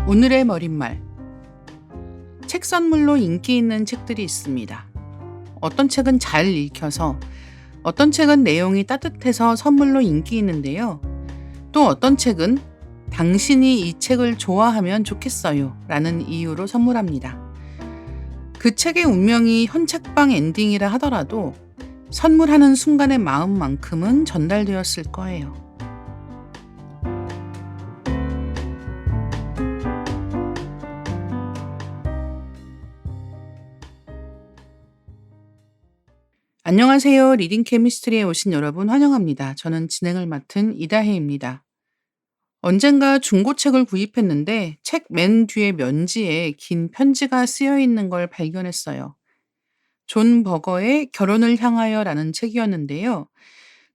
오늘의 머릿말. 책 선물로 인기 있는 책들이 있습니다. 어떤 책은 잘 읽혀서, 어떤 책은 내용이 따뜻해서 선물로 인기 있는데요. 또 어떤 책은 당신이 이 책을 좋아하면 좋겠어요 라는 이유로 선물합니다. 그 책의 운명이 현책방 엔딩이라 하더라도 선물하는 순간의 마음만큼은 전달되었을 거예요. 안녕하세요. 리딩 케미스트리에 오신 여러분 환영합니다. 저는 진행을 맡은 이다혜입니다. 언젠가 중고책을 구입했는데 책 맨 뒤에 면지에 긴 편지가 쓰여 있는 걸 발견했어요. 존 버거의 결혼을 향하여라는 책이었는데요.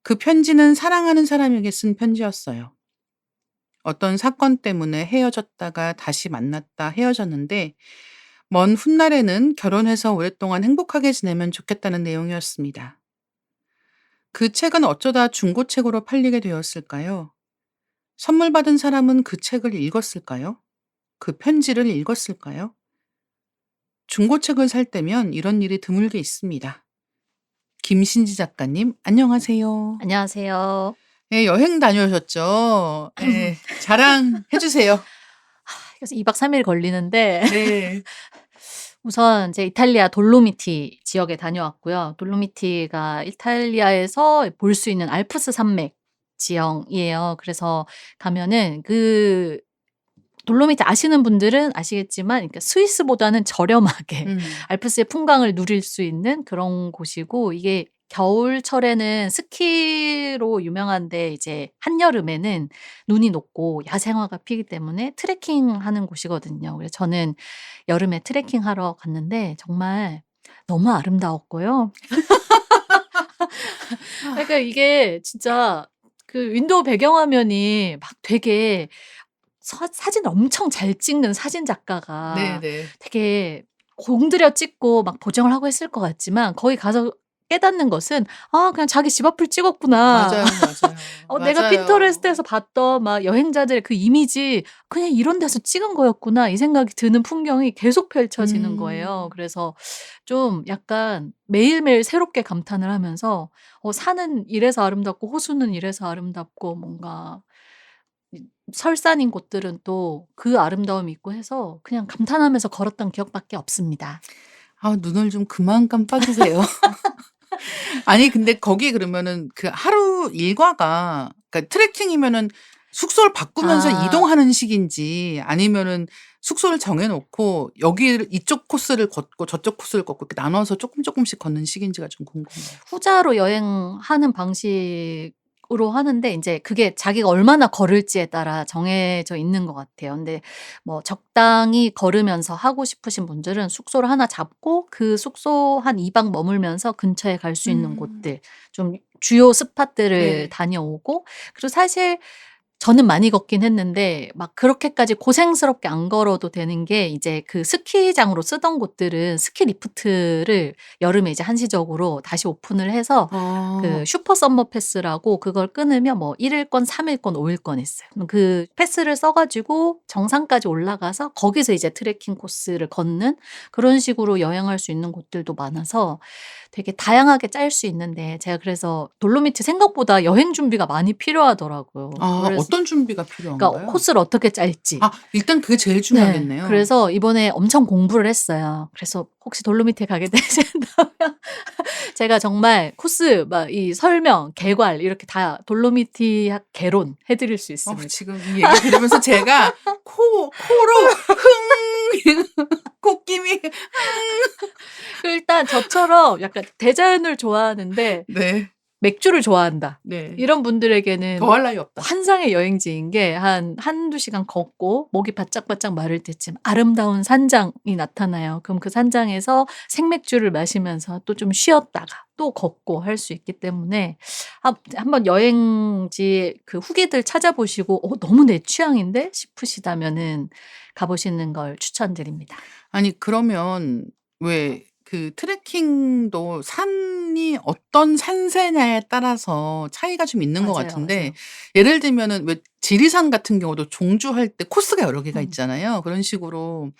그 편지는 사랑하는 사람에게 쓴 편지였어요. 어떤 사건 때문에 헤어졌다가 다시 만났다 헤어졌는데 먼 훗날에는 결혼해서 오랫동안 행복하게 지내면 좋겠다는 내용이었습니다. 그 책은 어쩌다 중고책으로 팔리게 되었을까요? 선물 받은 사람은 그 책을 읽었을까요? 그 편지를 읽었을까요? 중고책을 살 때면 이런 일이 드물게 있습니다. 김신지 작가님, 안녕하세요. 안녕하세요. 예, 여행 다녀오셨죠? 예, 자랑해 주세요. 그래서 2박 3일 걸리는데 네. 우선 제 이탈리아 돌로미티 지역에 다녀왔고요. 돌로미티가 이탈리아에서 볼 수 있는 알프스 산맥 지형이에요. 그래서 가면은 그 돌로미티 아시는 분들은 아시겠지만 그러니까 스위스보다는 저렴하게 음. 알프스의 풍광을 누릴 수 있는 그런 곳이고, 이게 겨울철에는 스키로 유명한데 이제 한여름에는 눈이 녹고 야생화가 피기 때문에 트레킹하는 곳이거든요. 그래서 저는 여름에 트레킹하러 갔는데 정말 너무 아름다웠고요. 그러니까 이게 진짜 그 윈도우 배경화면이 막 되게 사진 엄청 잘 찍는 사진 작가가 네네. 되게 공들여 찍고 막 보정을 하고 했을 것 같지만, 거기 가서 깨닫는 것은 '아 그냥 자기 집 앞을 찍었구나.' 맞아요, 맞아요. 내가 맞아요. 핀터레스트에서 봤던 막 여행자들의 그 이미지 '그냥 이런 데서 찍은 거였구나.' 이 생각이 드는 풍경이 계속 펼쳐지는 거예요. 그래서 좀 약간 매일매일 새롭게 감탄을 하면서 산은 이래서 아름답고 호수는 이래서 아름답고, 뭔가 이 설산인 곳들은 또 그 아름다움이 있고 해서 그냥 감탄하면서 걸었던 기억밖에 없습니다. 아, 눈을 좀 그만 깜빡이세요. 아니 근데 거기 그러면은 그 하루 일과가, 그러니까 트레킹이면은 숙소를 바꾸면서 아. 이동하는 식인지, 아니면은 숙소를 정해 놓고 여기 이쪽 코스를 걷고 저쪽 코스를 걷고 이렇게 나눠서 조금씩 걷는 식인지가 좀 궁금해요. 후자로 여행하는 방식으로 하는데, 인제 그게 자기가 얼마나 걸을지에 따라 정해져 있는 것 같아요. 근데 뭐 적당히 걸으면서 하고 싶으신 분들은 숙소를 하나 잡고 그 숙소 한 2박 머물면서 근처에 갈 수 있는 음. 곳들, 좀 주요 스팟들을 네. 다녀오고, 그리고 사실 저는 많이 걷긴 했는데 막 그렇게까지 고생스럽게 안 걸어도 되는 게, 이제 그 스키장으로 쓰던 곳들은 스키 리프트를 여름에 이제 한시적으로 다시 오픈을 해서 그 아. 슈퍼 서머 패스라고, 그걸 끊으면 뭐 1 일권, 3 일권, 5 일권 있어요. 그럼 그 패스를 써 가지고 정상까지 올라가서 거기서 이제 트레킹 코스를 걷는, 그런 식으로 여행할 수 있는 곳들도 많아서 되게 다양하게 짤 수 있는데, 제가 그래서 돌로미티 생각보다 여행 준비가 많이 필요하더라고요. 아, 그래서 어떤 준비가 그러니까 필요한가요? 코스를 어떻게 짤지. 아, 일단 그게 제일 네. 중요하겠네요. 그래서 이번에 엄청 공부를 했어요. 그래서 혹시 돌로미티에 가게 되신다면 제가 정말 코스 막 이 설명, 개괄 이렇게 다 돌로미티학 개론 해 드릴 수 있습니다. 지금 이 얘기 들으면서 제가 코로 흥 코끼미. 일단 저처럼 약간 대자연을 좋아하는데 네. 맥주를 좋아한다, 네. 이런 분들에게는 더할 나위 없다. 환상의 여행지인 게, 한두 시간 걷고 목이 바짝바짝 마를 때쯤 아름다운 산장이 나타나요. 그럼 그 산장에서 생맥주를 마시면서 또 좀 쉬었다가 또 걷고 할 수 있기 때문에 한번 여행지 그 후기들 찾아보시고 너무 내 취향인데 싶으시다면은 가 보시는 걸 추천드립니다. 아니 그러면 왜 그 트레킹도 산이 어떤 산세냐에 따라서 차이가 좀 있는 것 맞아요, 같은데 맞아요. 예를 들면은 왜 지리산 같은 경우도 종주할 때 코스가 여러 개가 음. 있잖아요. 그런 식으로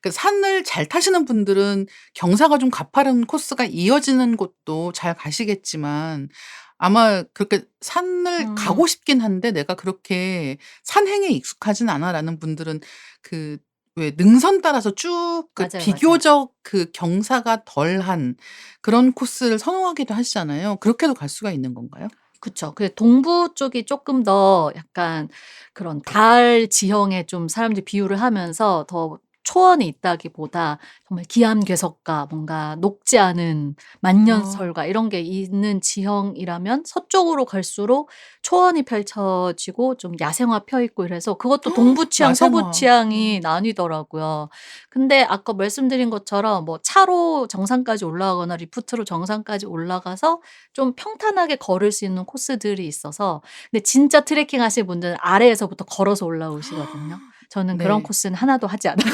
그 산을 잘 타시는 분들은 경사가 좀 가파른 코스가 이어지는 곳도 잘 가시겠지만 아마 그렇게 '산을 음. 가고 싶긴 한데 내가 그렇게 산행에 익숙하진 않아.'라는 분들은 그 왜 능선 따라서 쭉 그 맞아요, 맞아요. 비교적 그 경사가 덜한 그런 코스를 선호하기도 하시잖아요. 그렇게도 갈 수가 있는 건가요? 그쵸. 그 동부 쪽이 쪼끔 더 약간 그런 달 지형에 좀 사람들이 비유를 하면서 더 초원이 있다기보다 정말 기암괴석과 뭔가 녹지 않은 아. 만년설과 이런 게 있는 지형이라면 서쪽으로 갈수록 초원이 펼쳐지고 좀 야생화 펴 있고 이래서 그것도 동부 취향, 서부 야생화. 취향이 나뉘더라고요. 근데 아까 말씀드린 것처럼 뭐 차로 정상까지 올라가거나 리프트로 정상까지 올라가서 좀 평탄하게 걸을 수 있는 코스들이 있어서 근데 진짜 트레킹 하시는 분들은 아래에서부터 걸어서 올라오시거든요. 저는 그런 네. 코스는 하나도 하지 않아요.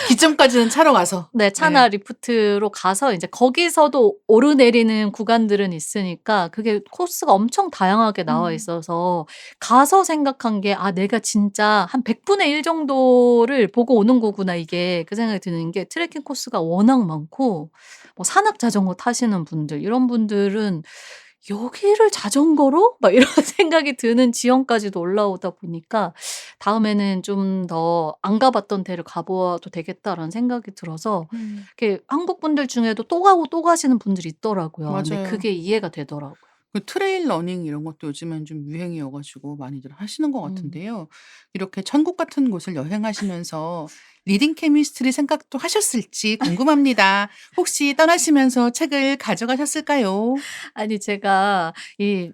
기점까지는 차로 가서. 네. 네. 차나 리프트로 가서 인제 거기서도 오르내리는 구간들은 있으니까 그게 코스가 엄청 다양하게 나와 음. 있어서 가서 생각한 게 '아 내가 진짜 한 100분의 1 정도를 보고 오는 거구나 이게.' 그 생각이 드는 게 트레킹 코스가 워낙 많고 뭐 산악 자전거 타시는 분들 이런 분들은 '여기를 자전거로?' 막 이런 생각이 드는 지형까지도 올라오다 보니까 다음에는 좀 더 '안 가 봤던 데를 가 봐도 되겠다.'라는 생각이 들어서 음. 이렇게 한국 분들 중에도 또 가고 또 가시는 분들이 있더라고요. 근데 맞아요. 그게 이해가 되더라고요. 그 트레일 러닝 이런 것도 요즘엔 좀 유행이어 가지고 많이들 하시는 것 음. 같은데요. 이렇게 천국 같은 곳을 여행하시면서 리딩 케미스트리 생각도 하셨을지 궁금합니다. 혹시 떠나시면서 책을 가져가셨을까요? 아니 제가 이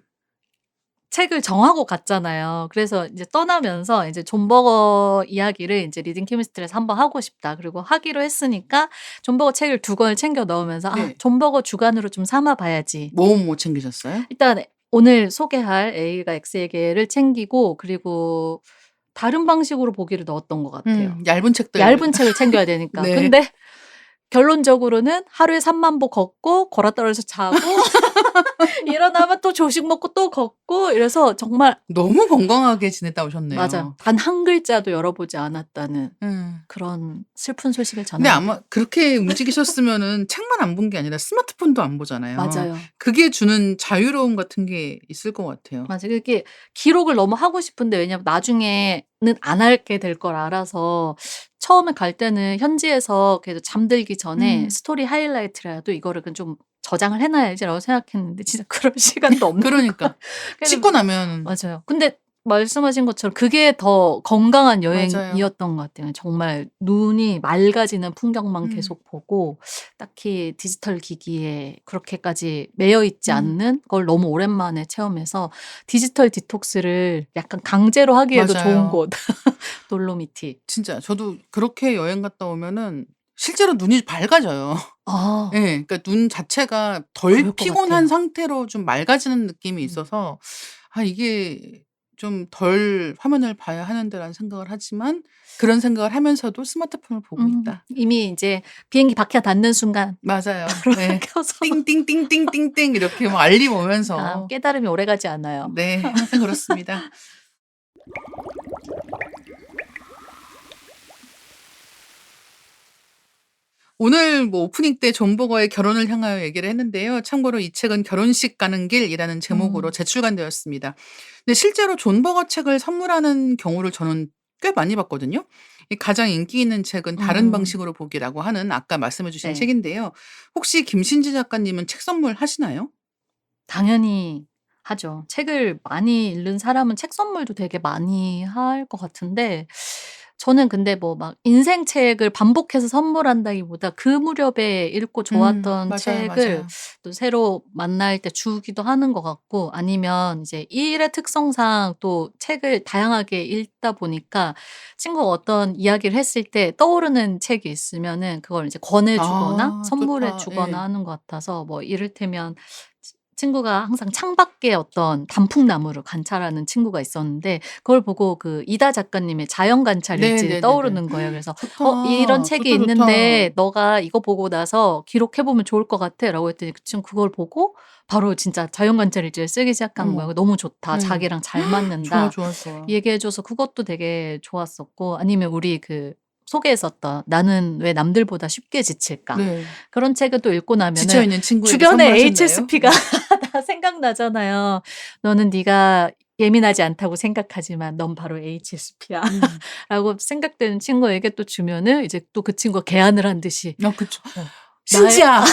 책을 정하고 갔잖아요. 그래서 이제 떠나면서 이제 존 버거 이야기를 인제 리딩 케미스트리에서 한번 하고 싶다. 그리고 하기로 했으니까 존 버거 책을 2 권을 챙겨 넣으면서 '아 네. 존 버거 주간으로 좀 삼아 봐야지.' 뭐 챙기셨어요? 일단 오늘 소개할 A가 X에게를 챙기고 그리고 다른 방식으로 보기를 넣었던 것 같아요. 얇은 책들. 얇은 책을 챙겨야 되니까. 네. 근데 결론적으로는 하루에 3만 보 걷고 걸어 떨어져서 자고 일어나면 또 조식 먹고 또 걷고 이래서 정말 너무 건강하게 지냈다 맞아요. 오셨네요. 단 한 글자도 열어보지 않았다는 음. 그런 슬픈 소식을 근데 전하게 아마 됐어요. 그렇게 움직이셨으면은 책만 안 본 게 아니라 스마트폰도 안 보잖아요. 맞아요. 그게 주는 자유로움 같은 게 있을 것 같아요. 맞아요. 그게 기록을 너무 하고 싶은데 왜냐면 나중에는 안 하게 될 걸 알아서 처음에 갈 때는 현지에서 그래도 잠들기 전에 음. 스토리 하이라이트라도 이거를 그 좀 '저장을 해 놔야지.'라고 생각했는데 진짜 그럴 시간도 없는 거예요. 그러니까. 그래서 찍고 나면 맞아요. 근데 말씀하신 것처럼 그게 더 건강한 맞아요. 여행이었던 것 같아요. 정말 눈이 맑아지는 풍경만 음. 계속 보고 딱히 디지털 기기에 그렇게까지 매여 있지 음. 않는 걸 너무 오랜만에 체험해서 디지털 디톡스를 약간 강제로 하기에도 좋은 맞아요. 곳 돌로미티. 진짜 저도 그렇게 여행 갔다 오면은 실제로 눈이 밝아져요. 아 예. 그러니까 눈 자체가 덜 그럴 것 피곤한 같아요. 상태로 좀 맑아지는 느낌이 음. 있어서 '아 이게 좀 덜 화면을 봐야 하는데.'라는 생각을 하지만 그런 생각을 하면서도 스마트폰을 보고 있다. 이미 인제 비행기 바퀴가 닿는 순간 맞아요. 바로 네. 켜서 띵띵띵띵띵띵 이렇게 뭐 알림 아 오면서 깨달음이 오래가지 않아요. 네 항상 그렇습니다. 오늘 뭐 오프닝 때 존 버거의 결혼을 향하여 얘기를 했는데요. 참고로 이 책은 결혼식 가는 길이라는 제목으로 음. 재출간되었습니다. 근데 실제로 존 버거 책을 선물하는 경우를 저는 꽤 많이 봤거든요. 이 가장 인기 있는 책은 다른 음. 방식으로 보기라고 하는 아까 말씀해 주신 네. 책인데요. 혹시 김신지 작가님은 책 선물하시나요? 당연히 하죠. 책을 많이 읽는 사람은 책 선물도 되게 많이 할 것 같은데 저는 근데 뭐 막 인생 책을 반복해서 선물한다기보다 그 무렵에 읽고 좋았던 맞아요, 책을 맞아요. 또 새로 만날 때 주기도 하는 것 같고 아니면 이제 이 일의 특성상 또 책을 다양하게 읽다 보니까 친구가 어떤 이야기를 했을 때 떠오르는 책이 있으면은 그걸 이제 권해 주거나 아 선물해 좋다. 주거나 예. 하는 것 같아서 뭐 이를테면 친구가 항상 창밖에 어떤 단풍나무를 관찰하는 친구가 있었는데 그걸 보고 그 이다 작가님의 자연 관찰 일지를 네네네네. 떠오르는 거예요. 그래서 이런 좋다. 책이 좋다, 좋다. 있는데 너가 이거 보고 나서 기록해 보면 좋을 것 같아."라고 했더니 그 친구 그걸 보고 바로 진짜 자연 관찰 일지를 쓰기 시작한 거예요. 어머. "너무 좋다. 네. 자기랑 잘 좋아, 맞는다." 좋아, 좋아. 얘기해 줘서 그것도 되게 좋았었고 아니면 우리 그 소개했었던 '나는 왜 남들보다 쉽게 지칠까?' 네. 그런 책을 또 읽고 지쳐 나면은 있는 친구에게 주변에 선물하셨나요? HSP가 다 생각나잖아요. "너는 네가 예민하지 않다고 생각하지만 넌 바로 HSP야." 음. 라고 생각되는 친구에게 또 주면은 이제 또 그 친구가 개안을 한 듯이 그쵸. 어 "나의 "신지야.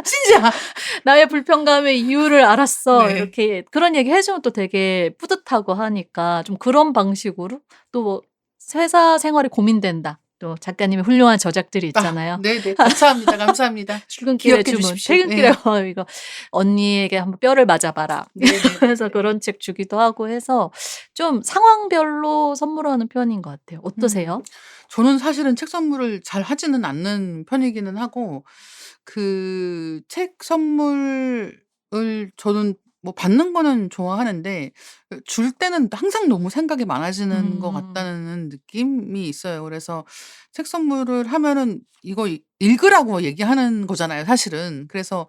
신지야." 나의 불편감의 이유를 알았어." 네. 이렇게 그런 얘기 해 주면 또 되게 뿌듯하고 하니까 좀 그런 방식으로 또 뭐 "회사 생활이 고민된다." 또 작가님의 훌륭한 저작들이 있잖아요. 네네. 감사합니다, 감사합니다. 출근길의 기억해 주문, 주십시오. 퇴근길에 예. 이거 "언니에게 한번 뼈를 맞아 봐라." 이러면서 네네네네. 그런 책 주기도 하고 해서 좀 상황별로 선물하는 편인 것 같아요. 음. 어떠세요? 저는 사실은 책 선물을 잘 하지는 않는 편이기는 하고 그 책 선물을 저는 뭐 받는 거는 좋아하는데 줄 때는 항상 너무 생각이 많아지는 것 음. 같다는 느낌이 있어요. 그래서 책 선물을 하면은 이거 읽으라고 얘기하는 거잖아요 사실은. 그래서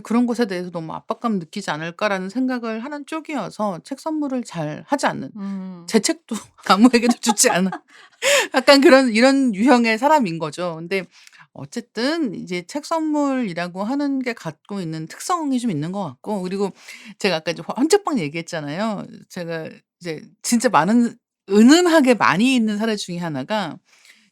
'그런 것에 대해서 너무 압박감 느끼지 않을까.'라는 생각을 하는 쪽이어서 책 선물을 잘 하지 않는 음. 제 책도 아무에게도 주지 않은 약간 그런 이런 유형의 사람인 거죠. 근데 어쨌든 이제 책 선물이라고 하는 게 갖고 있는 특성이 좀 있는 것 같고 그리고 제가 아까 이제 헌책방 얘기했잖아요. 제가 이제 진짜 많은 은은하게 많이 있는 사례 중에 하나가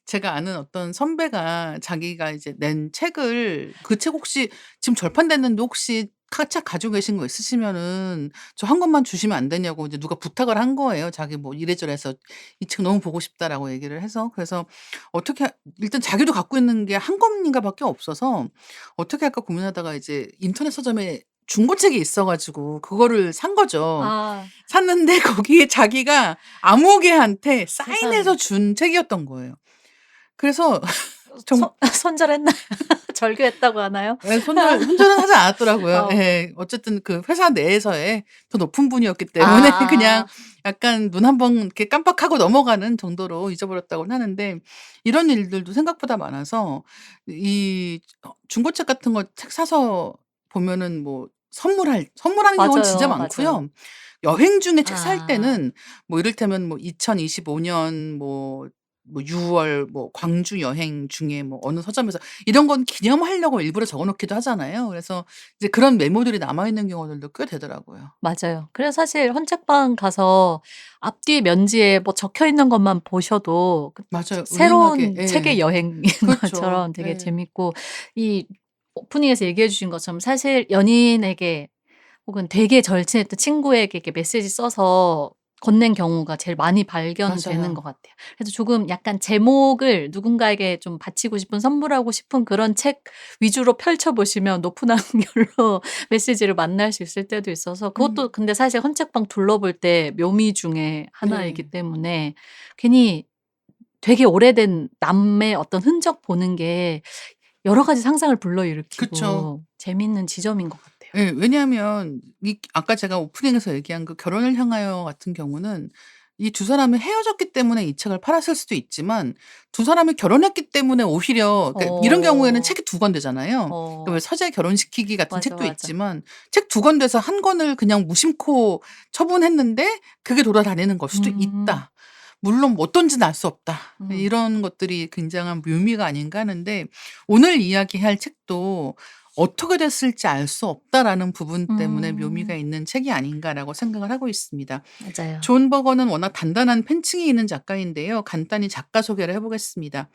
제가 아는 어떤 선배가 자기가 이제 낸 책을 그 책 혹시 지금 절판됐는데 혹시 책 가지고 계신 거 있으시면은 저 한 권만 주시면 안 되냐고 이제 누가 부탁을 한 거예요. 자기 뭐 이래저래 해서 "이 책 너무 보고 싶다."라고 얘기를 해서. 그래서 어떻게 일단 자기도 갖고 있는 게 한 권인가 밖에 없어서 '어떻게 할까?' 고민하다가 이제 인터넷 서점에 중고책이 있어 가지고 그거를 산 거죠. 아 샀는데 거기에 자기가 아무개한테 사인해서 세상에. 준 책이었던 거예요. 그래서 정 손절했나요? 절교했다고 하나요? 예 손절은 하지 않았더라고요. 어. 예. 어쨌든 그 회사 내에서의 더 높은 분이었기 때문에 그냥 아. 약간 눈 한번 이렇게 깜빡하고 넘어가는 정도로 잊어버렸다고는 하는데 이런 일들도 생각보다 많아서 이 중고책 같은 거 책 사서 보면은 뭐 선물하는 경우는 진짜 맞아요, 맞아요. 많고요. 여행 중에 책 살 아. 때는 뭐 이를테면 뭐 2025년 뭐 6월 뭐 광주 여행 중에 뭐 어느 서점에서 이런 건 기념하려고 일부러 적어 놓기도 하잖아요. 그래서 이제 그런 메모들이 남아 있는 경우들도 꽤 되더라고요. 맞아요. 그래서 사실 헌책방 가서 앞뒤 면지에 뭐 적혀 있는 것만 보셔도 그 맞아요. 은은하게 새로운 책의 예. 여행인 그렇죠. 것처럼 되게 예. 재밌고 이 오프닝에서 얘기해 주신 것처럼 사실 연인에게 혹은 되게 절친했던 친구에게 이렇게 메시지 써서 건넨 경우가 제일 많이 발견되는 맞아요. 것 같아요. 그래서 조금 약간 제목을 누군가에게 좀 바치고 싶은 선물하고 싶은 그런 책 위주로 펼쳐 보시면 높은 확률로 메시지를 만날 수 있을 때도 있어서 그것도 음. 근데 사실 헌책방 둘러볼 때 묘미 중에 하나이기 네. 때문에 괜히 되게 오래된 남의 어떤 흔적 보는 게 여러 가지 상상을 그쵸. 불러일으키고 재밌는 지점인 것 같아요. 예. 왜냐하면 이 아까 제가 오프닝에서 얘기한 그 결혼을 향하여 같은 경우는 이 두 사람이 헤어졌기 때문에 이 책을 팔았을 수도 있지만 두 사람이 결혼했기 때문에 오히려 그러니까 이런 경우에는 어. 책이 두 권 되잖아요. 그러니까 왜 어. 서재 결혼시키기 같은 맞아, 책도 맞아. 있지만 책 두 권 돼서 한 권을 그냥 무심코 처분했는데 그게 돌아다니는 걸 수도 음. 있다. 물론 뭐 어떤지는 알 수 없다. 음. 이런 것들이 굉장한 묘미가 아닌가 하는데 오늘 이야기할 책도 '어떻게 됐을지 알 수 없다.'라는 부분 때문에 묘미가 음. 있는 책이 아닌가라고 생각을 하고 있습니다. 맞아요. 존 버거는 워낙 단단한 팬층이 있는 작가인데요. 간단히 작가 소개를 해 보겠습니다.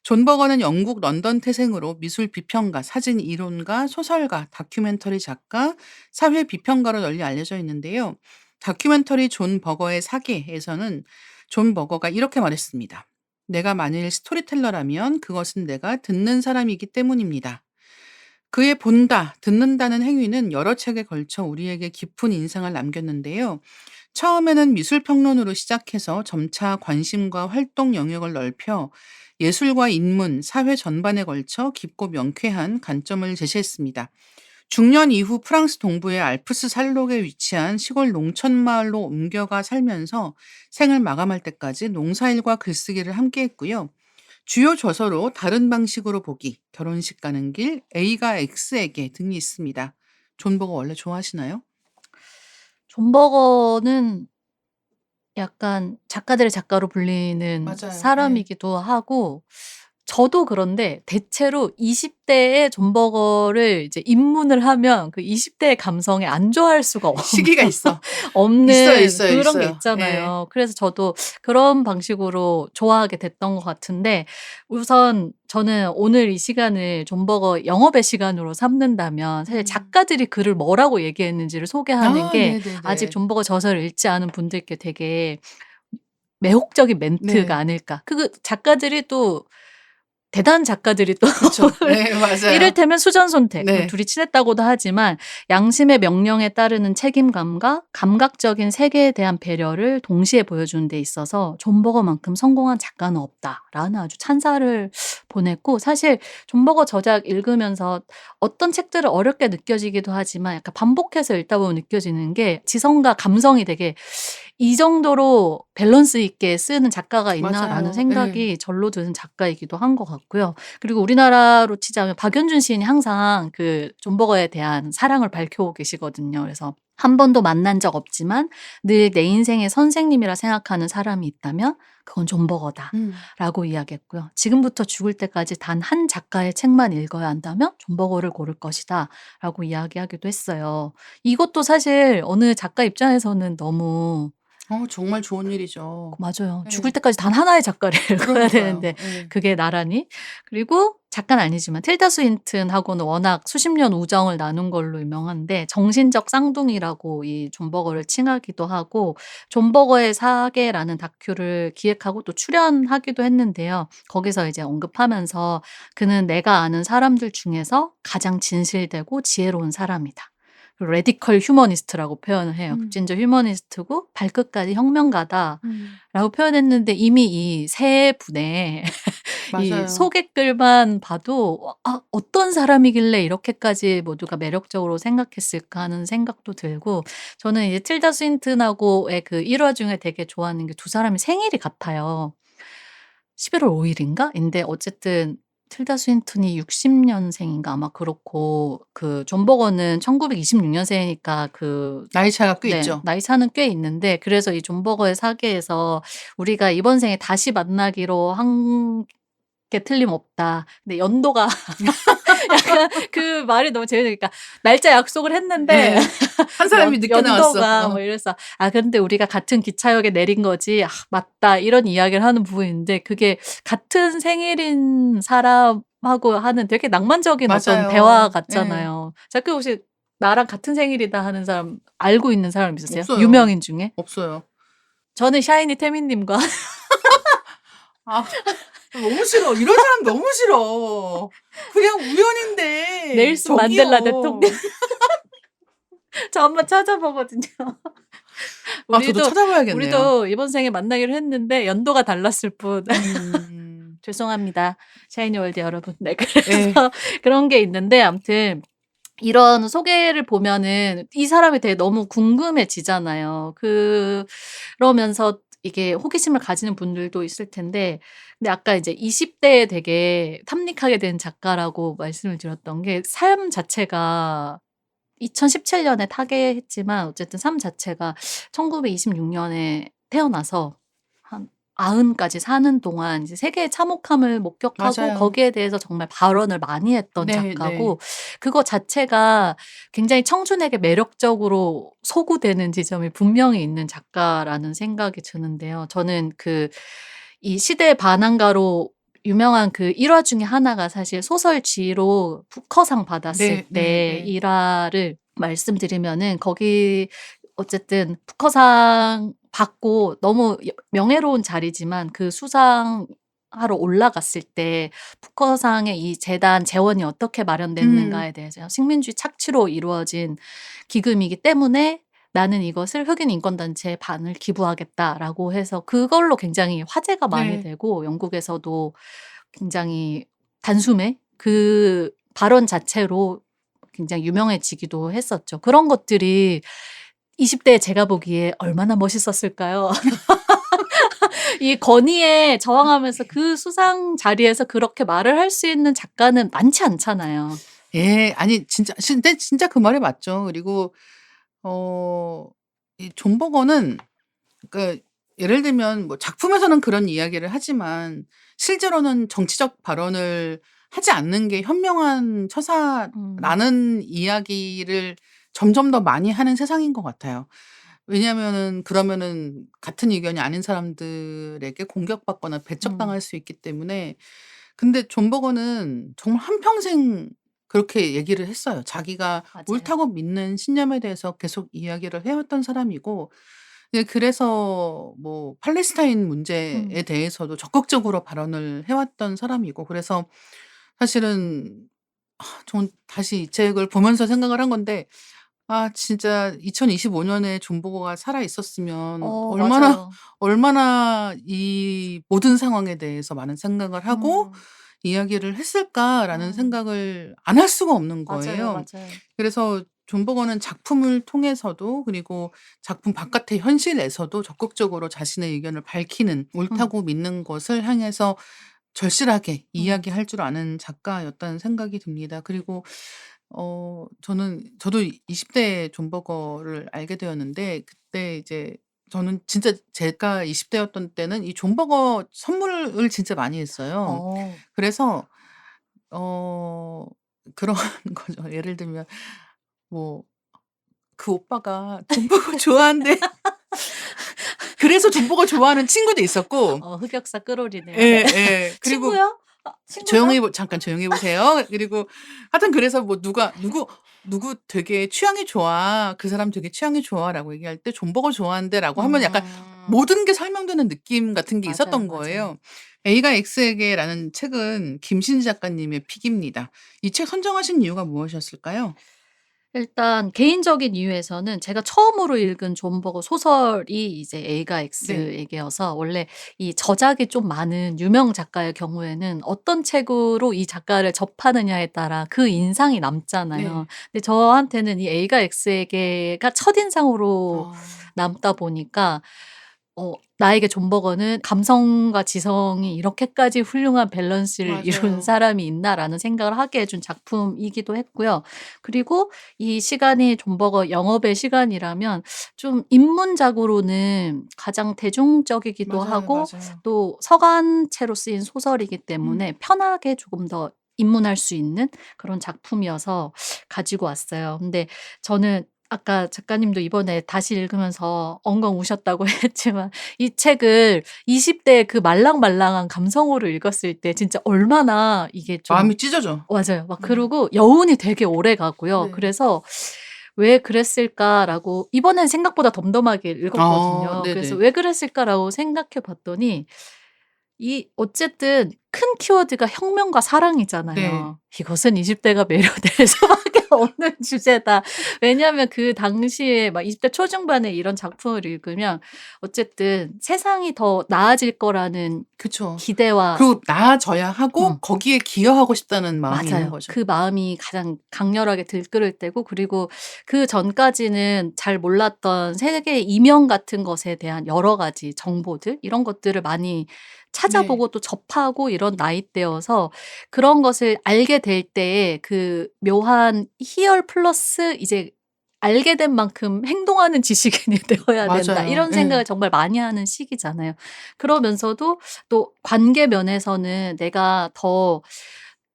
존 버거는 영국 런던 태생으로 미술 비평가, 사진 이론가, 소설가, 다큐멘터리 작가, 사회 비평가로 널리 알려져 있는데요. 다큐멘터리 존 버거의 사계에서는 존 버거가 이렇게 말했습니다. "내가 만일 스토리텔러라면 그것은 내가 듣는 사람이기 때문입니다." 그의 본다, 듣는다는 행위는 여러 책에 걸쳐 우리에게 깊은 인상을 남겼는데요. 처음에는 미술평론으로 시작해서 점차 관심과 활동 영역을 넓혀 예술과 인문, 사회 전반에 걸쳐 깊고 명쾌한 관점을 제시했습니다. 중년 이후 프랑스 동부의 알프스 산록에 위치한 시골 농촌 마을로 옮겨가 살면서 생을 마감할 때까지 농사일과 글쓰기를 함께 했고요. 주요 저서로 다른 방식으로 보기, 결혼식 가는 길, A가 X에게 등이 있습니다. 존 버거 원래 좋아하시나요? 존 버거는 약간 작가들의 작가로 불리는 맞아요. 예. 사람이기도 하고 저도 그런데 대체로 20 대의 존 버거를 이제 입문을 하면 그 20 대의 감성에 안 좋아할 수가 시기가 있어. 있어요, 없는 있어요, 그런 게 있어요. 예. 있잖아요. 그래서 저도 그런 방식으로 좋아하게 됐던 것 같은데 우선 저는 오늘 이 시간을 존 버거 영업의 시간으로 삼는다면 사실 작가들이 글을 뭐라고 얘기했는지를 소개하는 아 게 아직 네네네. 존 버거 저서를 읽지 않은 분들께 되게 매혹적인 멘트가 네. 아닐까. 그 작가들이 또 대단한 작가들이 또 그쵸. 네 맞아요. 이를테면 수전 손택. 뭐 네. 둘이 친했다고도 하지만 양심의 명령에 따르는 책임감과 감각적인 세계에 대한 배려를 동시에 보여주는 데 있어서 존 버거만큼 성공한 작가는 없다라는 아주 찬사를 보냈고 사실 존 버거 저작 읽으면서 어떤 책들은 어렵게 느껴지기도 하지만 약간 반복해서 읽다 보면 느껴지는 게 지성과 감성이 되게 '이 정도로 밸런스 있게 쓰는 작가가 있나.'라는 맞아요. 예. 생각이 절로 드는 작가이기도 한 것 같고요. 그리고 우리나라로 치자면 박연준 시인이 항상 그 존 버거에 대한 사랑을 밝혀오고 계시거든요. 그래서 "한 번도 만난 적 없지만 늘 내 인생의 선생님이라 생각하는 사람이 있다면 그건 존 버거다."라고 이야기했고요. "지금부터 죽을 때까지 단 한 작가의 책만 읽어야 한다면 존 버거를 고를 것이다."라고 이야기하기도 했어요. 이것도 사실 어느 작가 입장에서는 너무 정말 좋은 일이죠. 맞아요. 죽을 예. 때까지 단 하나의 작가를 읽어야 그러니까요. 되는데 예. 그게 나라니. 그리고 작가는 아니지만 틸다 스윈튼하고는 워낙 수십 년 우정을 나눈 걸로 유명한데 정신적 쌍둥이라고 이 존 버거를 칭하기도 하고 존 버거의 사계라는 다큐를 기획하고 또 출연하기도 했는데요. 거기서 이제 언급하면서 "그는 내가 아는 사람들 중에서 가장 진실되고 지혜로운 사람이다." 그리고 "레디컬 휴머니스트라고 표현을 해요. 급진적 휴머니스트고 발끝까지 혁명가다."라고 표현했는데 이미 이 세 분의 이 맞아요. 소개글만 봐도 '아 어떤 사람이길래 이렇게까지 모두가 매력적으로 생각했을까.' 하는 생각도 들고 저는 이제 틸다 스윈튼하고의 그 일화 중에 되게 좋아하는 게 두 사람이 생일이 같아요. 11월 5 일인가? 인데 어쨌든 틸다 스윈튼이 60 년생인가 아마 그렇고 그 존 버거는 1926 년생이니까 그 나이 차이가 꽤 네 있죠. 나이 차는 꽤 있는데 그래서 이 존 버거의 사계에서 "우리가 이번 생에 다시 만나기로 한 게 틀림없다." 근데 연도가 약간 그 말이 너무 재밌으니까 날짜 약속을 했는데 예. 한 사람이 늦게 나왔어. 연도가 뭐 이래서 "아 근데 우리가 같은 기차역에 내린 거지. 아 맞다." 이런 이야기를 하는 부분인데 그게 같은 생일인 사람하고 하는 되게 낭만적인 어떤 대화 맞아요. 예. 같잖아요. 작가 혹시 나랑 같은 생일이다 하는 사람 알고 있는 사람 있으세요? 없어요. 유명인 중에? 없어요. 저는 샤이니 태민 님과 아 너무 싫어. 이런 사람 너무 싫어. 그냥 우연인데 넬슨 만델라 대통령 저기요. 저 한번 찾아보거든요. 저도 우리도 찾아봐야겠네요. 우리도 이번 생에 만나기로 했는데 연도가 달랐을 뿐. 음. 죄송합니다. 샤이니 월드 여러분. 네 예. 그래서 그런 게 있는데 아무튼 이런 소개를 보면은 이 사람에 대해 너무 궁금해지잖아요. 그러면서 이게 호기심을 가지는 분들도 있을 텐데 근데 아까 이제 20 대에 되게 탐닉하게 된 작가라고 말씀을 드렸던 게 삶 자체가 2017 년에 타계했지만 어쨌든 삶 자체가 1926 년에 태어나서 한 90 까지 사는 동안 이제 세계의 참혹함을 목격하고 맞아요. 거기에 대해서 정말 발언을 많이 했던 네 네. 작가고 그거 자체가 굉장히 청춘에게 매력적으로 소구되는 지점이 분명히 있는 작가라는 생각이 드는데요. 저는 이 시대의 반항가로 유명한 그 일화 중에 하나가 사실 소설지로 부커상 받았을 네 네 때 네. 일화를 말씀드리면은 거기 어쨌든 부커상 받고 너무 명예로운 자리지만 그 수상하러 올라갔을 때 부커상의 이 재단 재원이 어떻게 음. 마련됐는가에 대해서 식민주의 착취로 이루어진 기금이기 때문에 "나는 이것을 흑인 인권단체에 반을 기부하겠다."라고 해서 그걸로 굉장히 화제가 많이 네. 되고 영국에서도 굉장히 단숨에 그 발언 자체로 굉장히 유명해지기도 했었죠. 그런 것들이 20대 제가 보기에 얼마나 멋있었을까요? 이 권위에 저항하면서 그 수상 자리에서 그렇게 말을 할 수 있는 작가는 많지 않잖아요. 예. 아니 진짜 그 말이 맞죠. 그리고 어 이 존 버거는 그러니까 예를 들면 뭐 작품에서는 그런 이야기를 하지만 실제로는 정치적 발언을 하지 않는 게 현명한 음. 처사라는 이야기를 점점 더 많이 하는 세상인 것 같아요. 왜냐하면은 그러면은 같은 의견이 아닌 사람들에게 공격받거나 음. 배척당할 수 있기 때문에. 근데 존 버거는 정말 한평생 그렇게 얘기를 했어요. 자기가 맞아요. 옳다고 믿는 신념에 대해서 계속 이야기를 해 왔던 사람이고, 예 그래서 뭐 팔레스타인 문제에 음. 대해서도 적극적으로 발언을 해 왔던 사람이고. 그래서 사실은 전 다시 이 책을 보면서 생각을 한 건데, 진짜 2025 년에 존 버거가 살아 있었으면 얼마나 맞아요. 얼마나 이 모든 상황에 대해서 많은 생각을 하고 음. 이야기를 했을까라는 음. 생각을 안 할 수가 없는 맞아요, 거예요. 맞아요. 그래서 존 버거는 작품을 통해서도, 그리고 작품 바깥의 현실에서도 적극적으로 자신의 의견을 밝히는, 음. 옳다고 믿는 것을 향해서 절실하게 음. 이야기할 줄 아는 작가였다는 생각이 듭니다. 그리고 저도 20 대에 존 버거를 알게 되었는데, 그때 이제 저는 진짜 제가 20 대였던 때는 이 존 버거 선물을 진짜 많이 했어요. 어. 그래서 어 그런 거죠. 예를 들면 뭐 "그 오빠가 존 버거 좋아한대." 그래서 존 버거 좋아하는 친구도 있었고. 흑역사 끌어올리네요. 네. 예예. 그리고 친구요? 친구죠? 잠깐 조용히 해 보세요. 그리고 하여튼 그래서 뭐 누가 "누구 되게 취향이 좋아. 그 사람 되게 취향이 좋아."라고 얘기할 때 "존 버거 좋아한대."라고 하면 약간 음. 모든 게 설명되는 느낌 같은 게 맞아요, 있었던 맞아요. 거예요. A가 X에게라는 책은 김신지 작가님의 픽입니다. 이 책 선정하신 이유가 무엇이었을까요? 일단 개인적인 이유에서는 제가 처음으로 읽은 존 버거 소설이 이제 A가 네. X에게여서, 원래 이 저작이 좀 많은 유명 작가의 경우에는 어떤 책으로 이 작가를 접하느냐에 따라 그 인상이 남잖아요. 네. 근데 저한테는 이 A가 X에게가 첫인상으로 아 남다 보니까 나에게 존 버거는 '감성과 지성이 이렇게까지 훌륭한 밸런스를 이룬 맞아요. 사람이 있나.'라는 생각을 하게 해준 작품이기도 했고요. 그리고 이 시간이 존 버거 영업의 시간이라면 좀 입문작으로는 가장 대중적이기도 맞아요, 하고, 맞아요. 또 서간체로 쓰인 소설이기 음. 때문에 편하게 조금 더 입문할 수 있는 그런 작품이어서 가지고 왔어요. 근데 저는 아까 작가님도 이번에 다시 읽으면서 엉엉 우셨다고 했지만, 이 책을 20 대의 그 말랑말랑한 감성으로 읽었을 때 진짜 얼마나 이게 좀. 마음이 찢어져. 맞아요. 막 네. 그러고 여운이 되게 오래가고요. 네. 그래서 '왜 그랬을까?'라고 이번엔 생각보다 덤덤하게 읽었거든요. 그래서 네네. '왜 그랬을까?'라고 생각해 봤더니, 이 어쨌든 큰 키워드가 혁명과 네. 사랑이잖아요. 이것은 20 대가 매료될 수밖에 없는 주제다. 왜냐하면 그 당시에 막 20대 초중반에 이런 작품을 읽으면 어쨌든 세상이 더 나아질 거라는 그쵸. 기대와. 그리고 나아져야 하고 음. 거기에 기여하고 싶다는 마음이 있는 맞아요. 거죠. 그 마음이 가장 강렬하게 들끓을 때고, 그리고 그전까지는 잘 몰랐던 세계 이면 같은 것에 대한 여러 가지 정보들, 이런 것들을 많이 네. 찾아보고 또 접하고 이런 나이대여서, 그런 것을 알게 될 때에 그 묘한 희열 플러스 이제 '알게 된 만큼 행동하는 지식인이 되어야 된다.' 맞아요. 이런 예. 생각을 정말 많이 하는 시기잖아요. 그러면서도 또 관계 면에서는 내가 더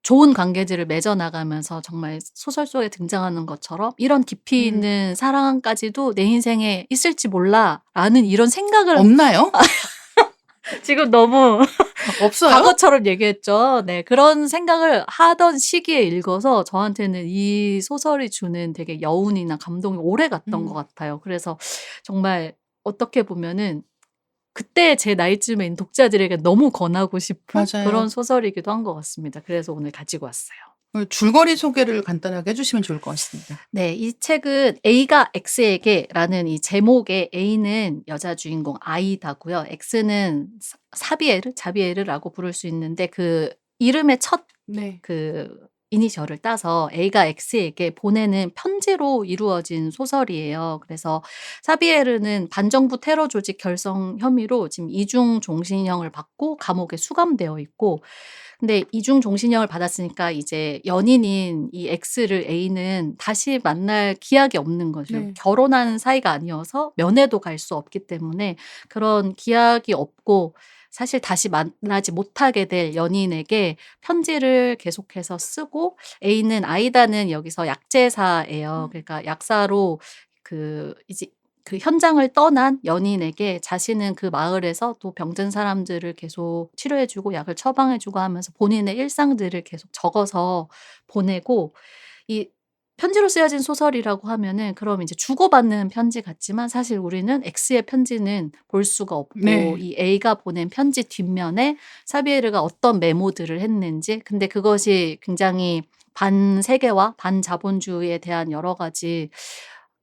좋은 관계들을 맺어 나가면서 정말 소설 속에 등장하는 것처럼 '이런 깊이 음. 있는 사랑까지도 내 인생에 있을지 몰라.'라는 이런 생각을. 없나요? 지금 너무 없어요? 과거처럼 얘기했죠. 네. 그런 생각을 하던 시기에 읽어서 저한테는 이 소설이 주는 되게 여운이나 감동이 오래갔던 것 음. 같아요. 그래서 정말 어떻게 보면은 그때 제 나이쯤에 있는 독자들에게 너무 권하고 싶은 그런 맞아요. 소설이기도 한 것 같습니다. 그래서 오늘 가지고 왔어요. 줄거리 소개를 간단하게 해 주시면 좋을 것 같습니다. 네. 이 책은 A가 X에게라는 이 제목의, A는 여자 주인공 아이다고요. X는 사비에르, 자비에르라고 부를 수 있는데, 그 이름의 첫 네. 그 이니셜을 따서 A가 X에게 보내는 편지로 이루어진 소설이에요. 그래서 사비에르는 반정부 테러 조직 결성 혐의로 지금 이중 종신형을 받고 감옥에 수감되어 있고, 근데 이중 종신형을 받았으니까 이제 연인인 이 X를 A는 다시 만날 기약이 없는 거죠. 네. 결혼한 사이가 아니어서 면회도 갈 수 없기 때문에 그런 기약이 없고 사실 다시 만나지 못하게 될 연인에게 편지를 계속해서 쓰고, A는 아이다는 여기서 약제사예요. 그러니까 약사로 이제 그 현장을 떠난 연인에게 자신은 그 마을에서 또 병든 사람들을 계속 치료해 주고 약을 처방해 주고 하면서 본인의 일상들을 계속 적어서 보내고, 이 편지로 쓰여진 소설이라고 하면은 그럼 이제 주고받는 편지 같지만 사실 우리는 X의 편지는 볼 수가 없고, 네. 이 A가 보낸 편지 뒷면에 사비에르가 어떤 메모들을 했는지, 근데 그것이 굉장히 반세계화, 반자본주의에 대한 여러 가지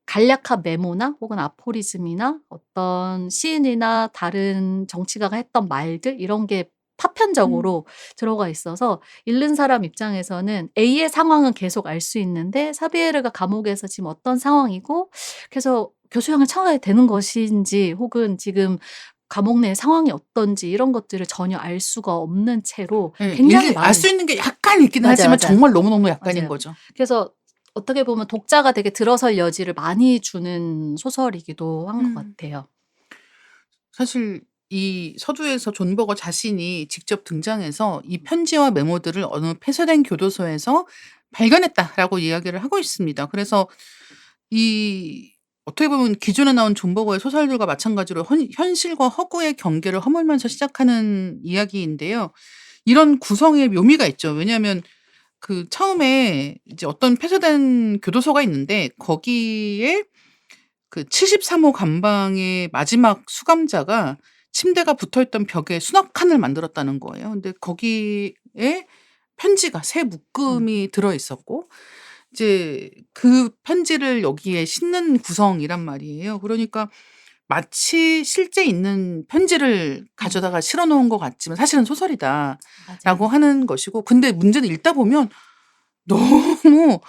간략한 메모나 혹은 아포리즘이나 어떤 시인이나 다른 정치가가 했던 말들, 이런 게 파편적으로 들어가 있어서 읽는 사람 입장에서는 A의 상황은 계속 알 수 있는데 사비에르가 감옥에서 지금 어떤 상황이고 그래서 교수형을 청하게 되는 것인지 혹은 지금 감옥 내 상황이 어떤지 이런 것들을 전혀 알 수가 없는 채로 예. 굉장히 알 많은. 수 있는 게 약간 있기는 맞아요, 하지만 맞아요. 정말 너무너무 약간인 맞아요. 거죠. 그래서 어떻게 보면 독자가 되게 들어설 여지를 많이 주는 소설이기도 한 것 음. 같아요. 사실 이 서두에서 존 버거 자신이 직접 등장해서 이 편지와 메모들을 어느 폐쇄된 교도소에서 발견했다라고 이야기를 하고 있습니다. 그래서 이 어떻게 보면 기존에 나온 존 버거의 소설들과 마찬가지로 현실과 허구의 경계를 허물면서 시작하는 이야기인데요. 이런 구성에 묘미가 있죠. 왜냐하면 그 처음에 이제 어떤 폐쇄된 교도소가 있는데 거기에 그 73호 감방의 마지막 수감자가 침대가 붙어있던 벽에 수납칸을 만들었다는 거예요. 근데 거기에 편지가 새 음. 묶음이 들어 있었고 이제 그 편지를 여기에 싣는 구성이란 말이에요. 그러니까 마치 실제 있는 편지를 음. 가져다가 실어 놓은 것 같지만 사실은 소설이다라고 맞아요. 하는 것이고, 근데 문제는 읽다 보면 너무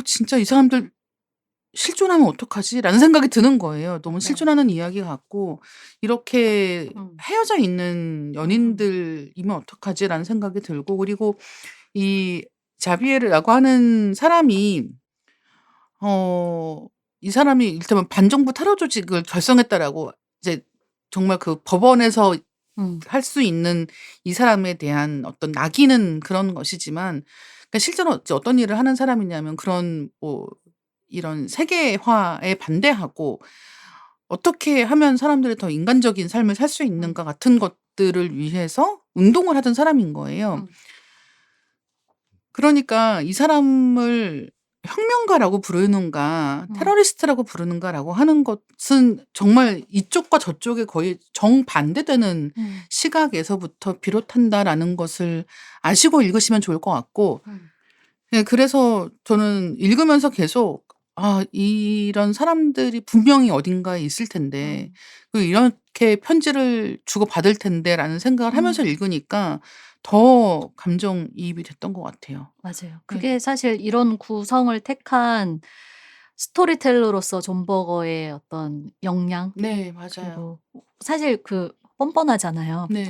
'진짜 이 사람들 실존하면 어떡하지?'라는 생각이 드는 거예요. 너무 네. 실존하는 이야기 같고 '이렇게 음. 헤어져 있는 음. 연인들이면 어떡하지?'라는 생각이 들고, 그리고 이 자비에르라고 하는 사람이 어 이 사람이 이를테면 반정부 테러 조직을 결성했다라고 이제 정말 그 법원에서 음. 할 수 있는 이 사람에 대한 어떤 낙인은 그런 것이지만, 그러니까 실제로 이제 어떤 일을 하는 사람이냐면 그런 뭐 이런 세계화에 반대하고 어떻게 하면 사람들이 더 인간적인 삶을 살 수 음. 있는가 같은 것들을 위해서 운동을 하던 사람인 거예요. 음. 그러니까 이 사람을 혁명가라고 부르는가 음. 테러리스트라고 부르는가라고 하는 것은 정말 이쪽과 저쪽에 거의 정반대되는 음. 시각에서부터 비롯한다라는 것을 아시고 읽으시면 좋을 것 같고, 음. 예, 그래서 저는 읽으면서 계속 '아 이런 사람들이 분명히 어딘가에 있을 텐데 음. 이렇게 편지를 주고받을 텐데.'라는 생각을 하면서 음. 읽으니까 더 감정이입이 됐던 것 같아요. 맞아요. 네. 그게 사실 이런 구성을 택한 스토리텔러로서 존 버거의 어떤 역량, 네, 맞아요. 그리고 사실 뻔뻔하잖아요. 네.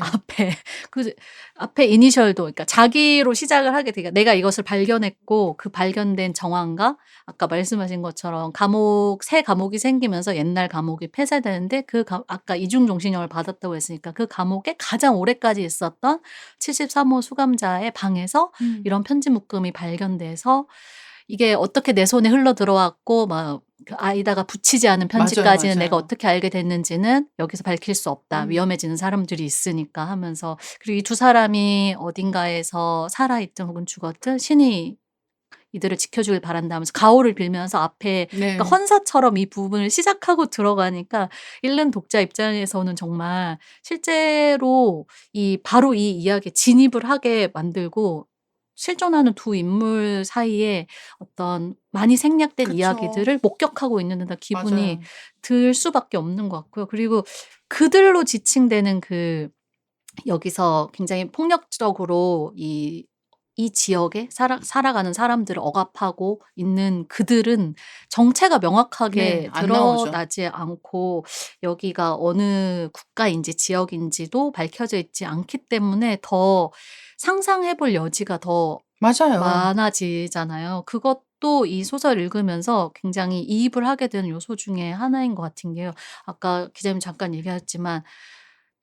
그 앞에 이니셜도, 그러니까 자기로 시작을 하게 되니까 내가 이것을 발견했고 그 발견된 정황과 아까 말씀하신 것처럼 새 감옥이 생기면서 옛날 감옥이 폐쇄되는데 아까 이중 종신형을 받았다고 했으니까 그 감옥에 가장 오래까지 있었던 73호 수감자의 방에서 음. 이런 편지 묶음이 발견돼서 이게 어떻게 내 손에 흘러 들어왔고 막 그 아이다가 붙이지 않은 맞아요, 편지까지는 내가 맞아요. 어떻게 알게 됐는지는 여기서 밝힐 수 없다. 음. 위험해지는 사람들이 있으니까 하면서, 그리고 이 두 사람이 어딘가에서 살아있든 혹은 죽었든 신이 이들을 지켜주길 바란다 하면서 가호를 빌면서 앞에, 그러니까 네. 헌사처럼 이 부분을 시작하고 들어가니까 읽는 독자 입장에서는 정말 실제로 바로 이 이야기에 진입을 하게 만들고, 실존하는 두 인물 사이에 어떤 많이 생략된 그쵸. 이야기들을 목격하고 있는 듯한 기분이 맞아요. 들 수밖에 없는 것 같고요. 그리고 그들로 지칭되는 여기서 굉장히 폭력적으로 이 지역에 살아가는 사람들을 억압하고 있는 그들은 정체가 네. 명확하게 안 나오죠. 드러나지 않고 여기가 어느 국가인지 지역인지도 밝혀져 있지 않기 때문에 더 상상해 볼 여지가 더 맞아요. 많아지잖아요. 그것도 이 소설 읽으면서 굉장히 이입을 하게 되는 요소 중에 하나인 것 같은 게요. 아까 기자님 잠깐 얘기하셨지만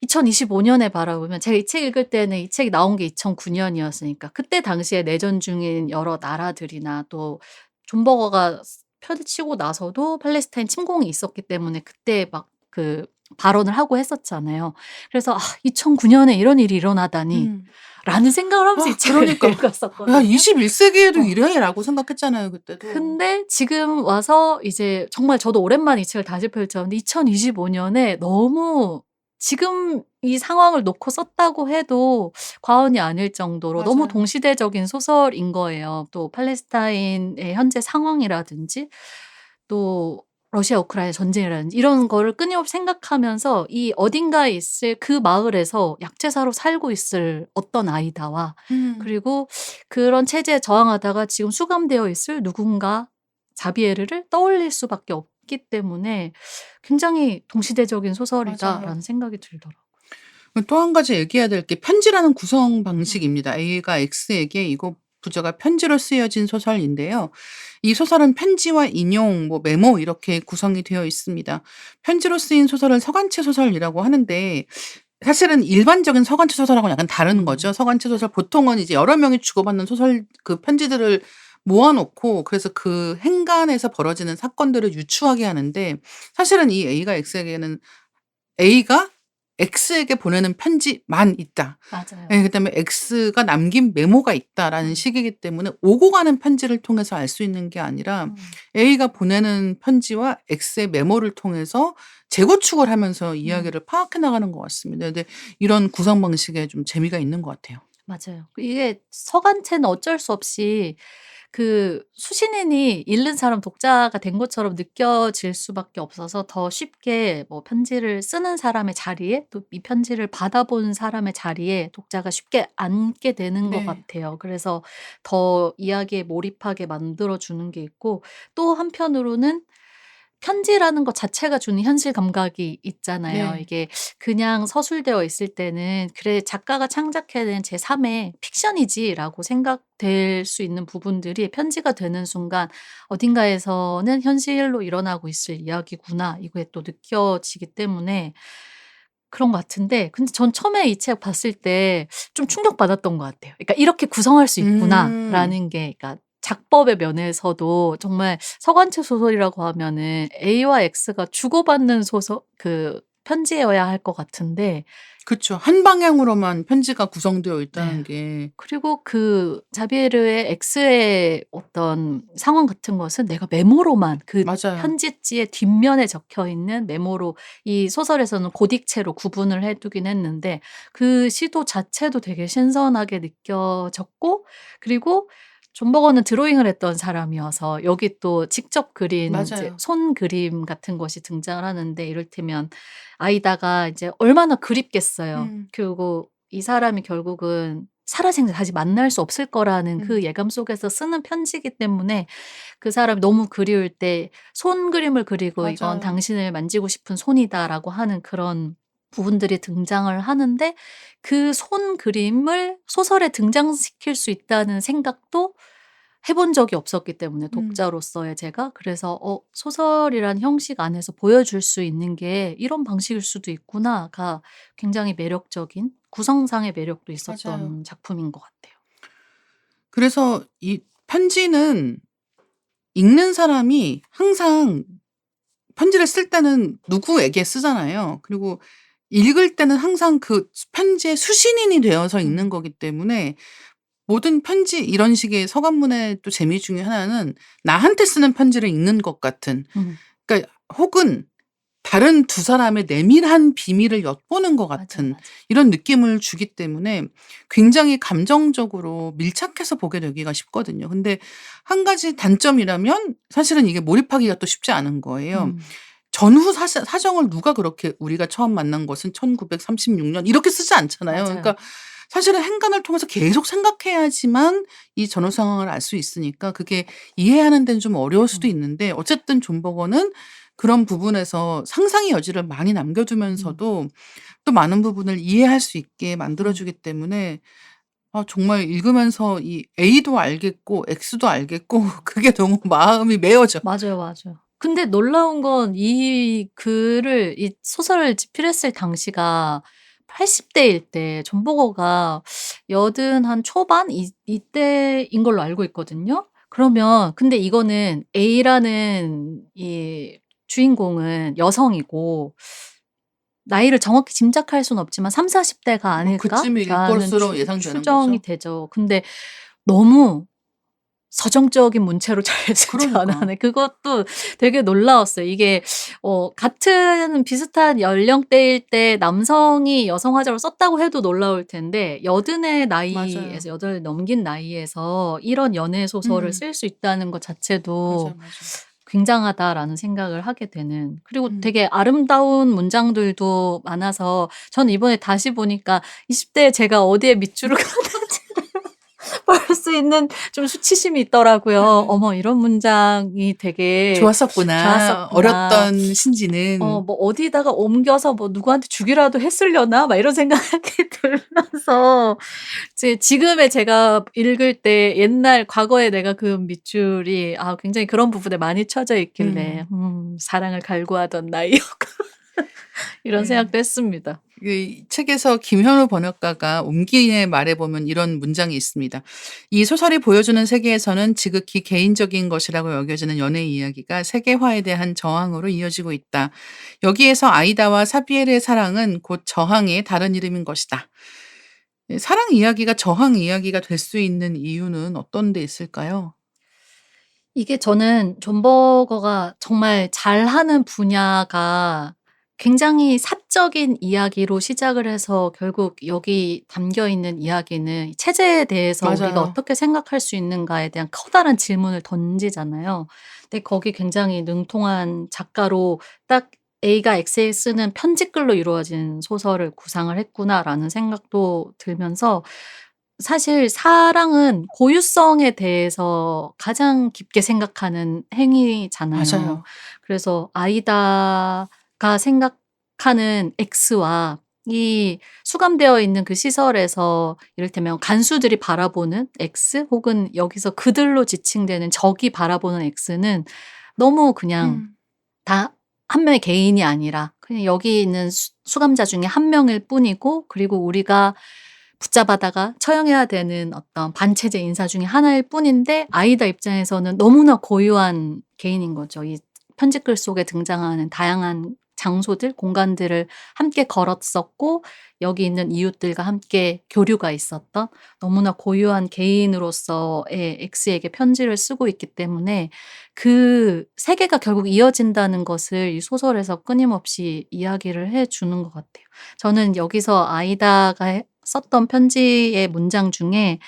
2025년에 바라보면 제가 이 책 읽을 때는 이 책이 나온 게 2009년이었으니까 그때 당시에 내전 중인 여러 나라들이나 또 존 버거가 펴치고 나서도 팔레스타인 침공이 있었기 때문에 그때 막 그 발언을 하고 했었잖아요. 그래서 '아 2009년에 이런 일이 일어나다니.' 음. 라는 생각을 하면서 이 책을 그러니까. 야 읽었었거든요. 21세기에도 어. 이래라고 생각했잖아요 그때도. 근데 지금 와서 이제 정말 저도 오랜만에 이 책을 다시 펼쳤는데 2025년에 너무 지금 이 상황을 놓고 썼다고 해도 과언이 아닐 정도로 너무 맞아요. 동시대적인 소설인 거예요. 또 팔레스타인의 현재 상황이라든지 또 러시아 우크라이나 전쟁이라든지 이런 거를 끊임없이 생각하면서 이 어딘가에 있을 그 마을에서 약제사로 살고 있을 어떤 아이다와 음. 그리고 그런 체제에 저항하다가 지금 수감되어 있을 누군가 자비에르를 떠올릴 수밖에 없기 때문에 굉장히 동시대적인 맞아요. 소설이다라는 생각이 들더라고요. 또 한 가지 얘기해야 될 게 편지라는 구성 방식입니다. A가 X에게 이거 부제가 편지로 쓰여진 소설인데요. 이 소설은 편지와 인용, 뭐 메모 이렇게 구성이 되어 있습니다. 편지로 쓰인 소설을 서간체 소설이라고 하는데 사실은 일반적인 서간체 소설하고는 약간 다른 거죠. 음. 서간체 소설 보통은 이제 여러 명이 주고받는 소설 그 편지들을 모아 놓고 그래서 그 행간에서 벌어지는 사건들을 유추하게 하는데 사실은 이 A가 X에게 보내는 편지만 있다. 맞아요. 예 그다음에 X가 남긴 메모가 있다라는 식이기 때문에 오고 가는 편지를 통해서 알 수 있는 게 아니라 음. A가 보내는 편지와 X의 메모를 통해서 재구축을 하면서 음. 이야기를 파악해 나가는 것 같습니다. 근데 이런 구성 방식에 좀 재미가 있는 것 같아요. 맞아요. 이게 서간체는 어쩔 수 없이 그 수신인이 읽는 사람 독자가 된 것처럼 느껴질 수밖에 없어서 더 쉽게 뭐 편지를 쓰는 사람의 자리에 또 이 편지를 받아본 사람의 자리에 독자가 쉽게 앉게 되는 것 네. 같아요. 그래서 더 이야기에 몰입하게 만들어 주는 게 있고 또 한편으로는 편지라는 것 자체가 주는 현실 감각이 있잖아요. 네. 이게 그냥 서술되어 있을 때는 '그래 작가가 창작해낸 제3의 픽션이지.'라고 생각될 수 있는 부분들이 편지가 되는 순간 '어딘가에서는 현실로 일어나고 있을 이야기구나.' 이게 또 느껴지기 때문에 그런 것 같은데 근데 전 처음에 이 책 봤을 때 좀 충격받았던 것 같아요. 그러니까 '이렇게 구성할 수 음. 있구나.'라는 게 그러니까 작법의 면에서도 정말 서간체 소설이라고 하면은 A와 X가 주고받는 소설 그 편지여야 할 것 같은데 그쵸. 한 방향으로만 편지가 구성되어 있다는 네. 게 그리고 그 자비에르의 X의 어떤 상황 같은 것은 내가 메모로만 그 맞아요. 편지지의 뒷면에 적혀 있는 메모로 이 소설에서는 고딕체로 구분을 해 두긴 했는데 그 시도 자체도 되게 신선하게 느껴졌고 그리고 존 버거는 드로잉을 했던 사람이어서 여기 또 직접 그린 이제 맞아요. 손 그림 같은 것이 등장을 하는데 이를테면 아이다가 이제 얼마나 그립겠어요. 음. 그리고 이 사람이 결국은 살아생전 다시 만날 수 없을 거라는 그 음. 예감 속에서 쓰는 편지이기 때문에 그 사람이 너무 그리울 때 손그림을 그리고 "이건 맞아요. 당신을 만지고 싶은 손이다."라고 하는 그런 부분들이 등장을 하는데 그 손그림을 소설에 등장시킬 수 있다는 생각도 해본 적이 없었기 때문에 음. 독자로서의 제가 그래서 '소설이란 형식 안에서 보여줄 수 있는 게 이런 방식일 수도 있구나.'가 굉장히 매력적인 구성상의 매력도 맞아요. 있었던 작품인 것 같아요. 그래서 이 편지는 읽는 사람이 항상 편지를 쓸 때는 누구에게 쓰잖아요. 그리고 읽을 때는 항상 그 편지의 수신인이 되어서 읽는 음. 거기 때문에 모든 편지 이런 식의 서간문의 또 재미 중에 하나는 나한테 쓰는 편지를 읽는 것 같은 음. 그러니까 혹은 다른 두 사람의 내밀한 비밀을 엿보는 것 맞아요, 같은 맞아요. 이런 느낌을 주기 때문에 굉장히 감정적으로 밀착해서 보게 되기가 쉽거든요. 근데 한 가지 단점이라면 사실은 이게 몰입하기가 또 쉽지 않은 거예요. 음. 전후 사정을 누가 그렇게 "우리가 처음 만난 것은 1936년." 이렇게 쓰지 않잖아요. 맞아요. 그러니까 사실은 행간을 통해서 계속 생각해야지만 이 전후 상황을 알 수 있으니까 그게 이해하는 데는 좀 어려울 수도 음. 있는데 어쨌든 존버거는 그런 부분에서 상상의 여지를 많이 남겨 음. 두면서도 또 많은 부분을 이해할 수 있게 만들어 음. 주기 때문에 정말 읽으면서 이 A도 알겠고 X도 알겠고 그게 너무 마음이 메어져. 맞아요, 맞아요. 근데 놀라운 건 이 글을 이 소설을 집필했을 당시가 80 대일 때 존버거가 80 초반 이때인 걸로 알고 있거든요. 그러면 근데 이거는 A라는 이 주인공은 여성이고 나이를 정확히 짐작할 수는 없지만 30-40 대가 뭐 그쯤일 아닐까라는 것으로 예상되는 추정이 거죠. 되죠. 근데 너무 서정적인 문체로 잘 쓰지 그러니까. 않았네. 그것도 되게 놀라웠어요. 이게 같은 비슷한 연령대일 때 남성이 여성 화자로 썼다고 해도 놀라울 텐데 80의 맞아요. 나이에서 80을 넘긴 나이에서 이런 연애 소설을 음. 쓸 수 있다는 것 자체도 맞아요, 맞아요. 굉장하다라는 생각을 하게 되는 그리고 음. 되게 아름다운 문장들도 많아서 저는 이번에 다시 보니까 20 대에 제가 어디에 밑줄을 긋는지를 볼 수 있는 좀 수치심이 있더라고요. 네. 어머 이런 문장이 되게 좋았었구나. 좋았었구나. 어렸던 신지는. 뭐 어디다가 옮겨서 뭐 누구한테 주기라도 했으려나 막 이런 생각이 들면서 이제 지금의 제가 읽을 때 옛날 과거에 내가 그은 밑줄이 굉장히 그런 부분에 많이 쳐져 있길래 음. 사랑을 갈구하던 나이였고 이런 예. 생각도 했습니다. 이 책에서 김현우 번역가가 옮기에 말해 보면 이런 문장이 있습니다. "이 소설이 보여주는 세계에서는 지극히 개인적인 것이라고 여겨지는 연애 이야기가 세계화에 대한 저항으로 이어지고 있다. 여기에서 아이다와 사비엘의 사랑은 곧 저항의 다른 이름인 것이다." 사랑 이야기가 저항 이야기가 될 수 있는 이유는 어떤 데 있을까요? 이게 저는 존 버거가 정말 잘하는 분야가 굉장히 사적인 이야기로 시작을 해서 결국 여기 담겨 있는 이야기는 체제에 대해서 우리가 맞아요. 어떻게 생각할 수 있는가에 대한 커다란 질문을 던지잖아요. 근데 거기 굉장히 능통한 작가로 딱 A가 X에 쓰는 편지글로 이루어진 소설을 구상을 했구나라는 생각도 들면서 사실 사랑은 고유성에 대해서 가장 깊게 생각하는 행위잖아요. 맞아요. 그래서 아이다가 생각하는 X와 이 수감되어 있는 그 시설에서 이를테면 간수들이 바라보는 X 혹은 여기서 그들로 지칭되는 적이 바라보는 X는 너무 그냥 음. 다 한 명의 개인이 아니라 그냥 여기 있는 수감자 중에 한 명일 뿐이고 그리고 우리가 붙잡아다가 처형해야 되는 어떤 반체제 인사 중에 하나일 뿐인데 아이다 입장에서는 너무나 고유한 개인인 거죠. 이 편지글 속에 등장하는 다양한 장소들, 공간들을 함께 걸었었고 여기 있는 이웃들과 함께 교류가 있었던 너무나 고유한 개인으로서의 X에게 편지를 쓰고 있기 때문에 그 세계가 결국 이어진다는 것을 이 소설에서 끊임없이 이야기를 해 주는 것 같아요. 저는 여기서 아이다가 썼던 편지의 문장 중에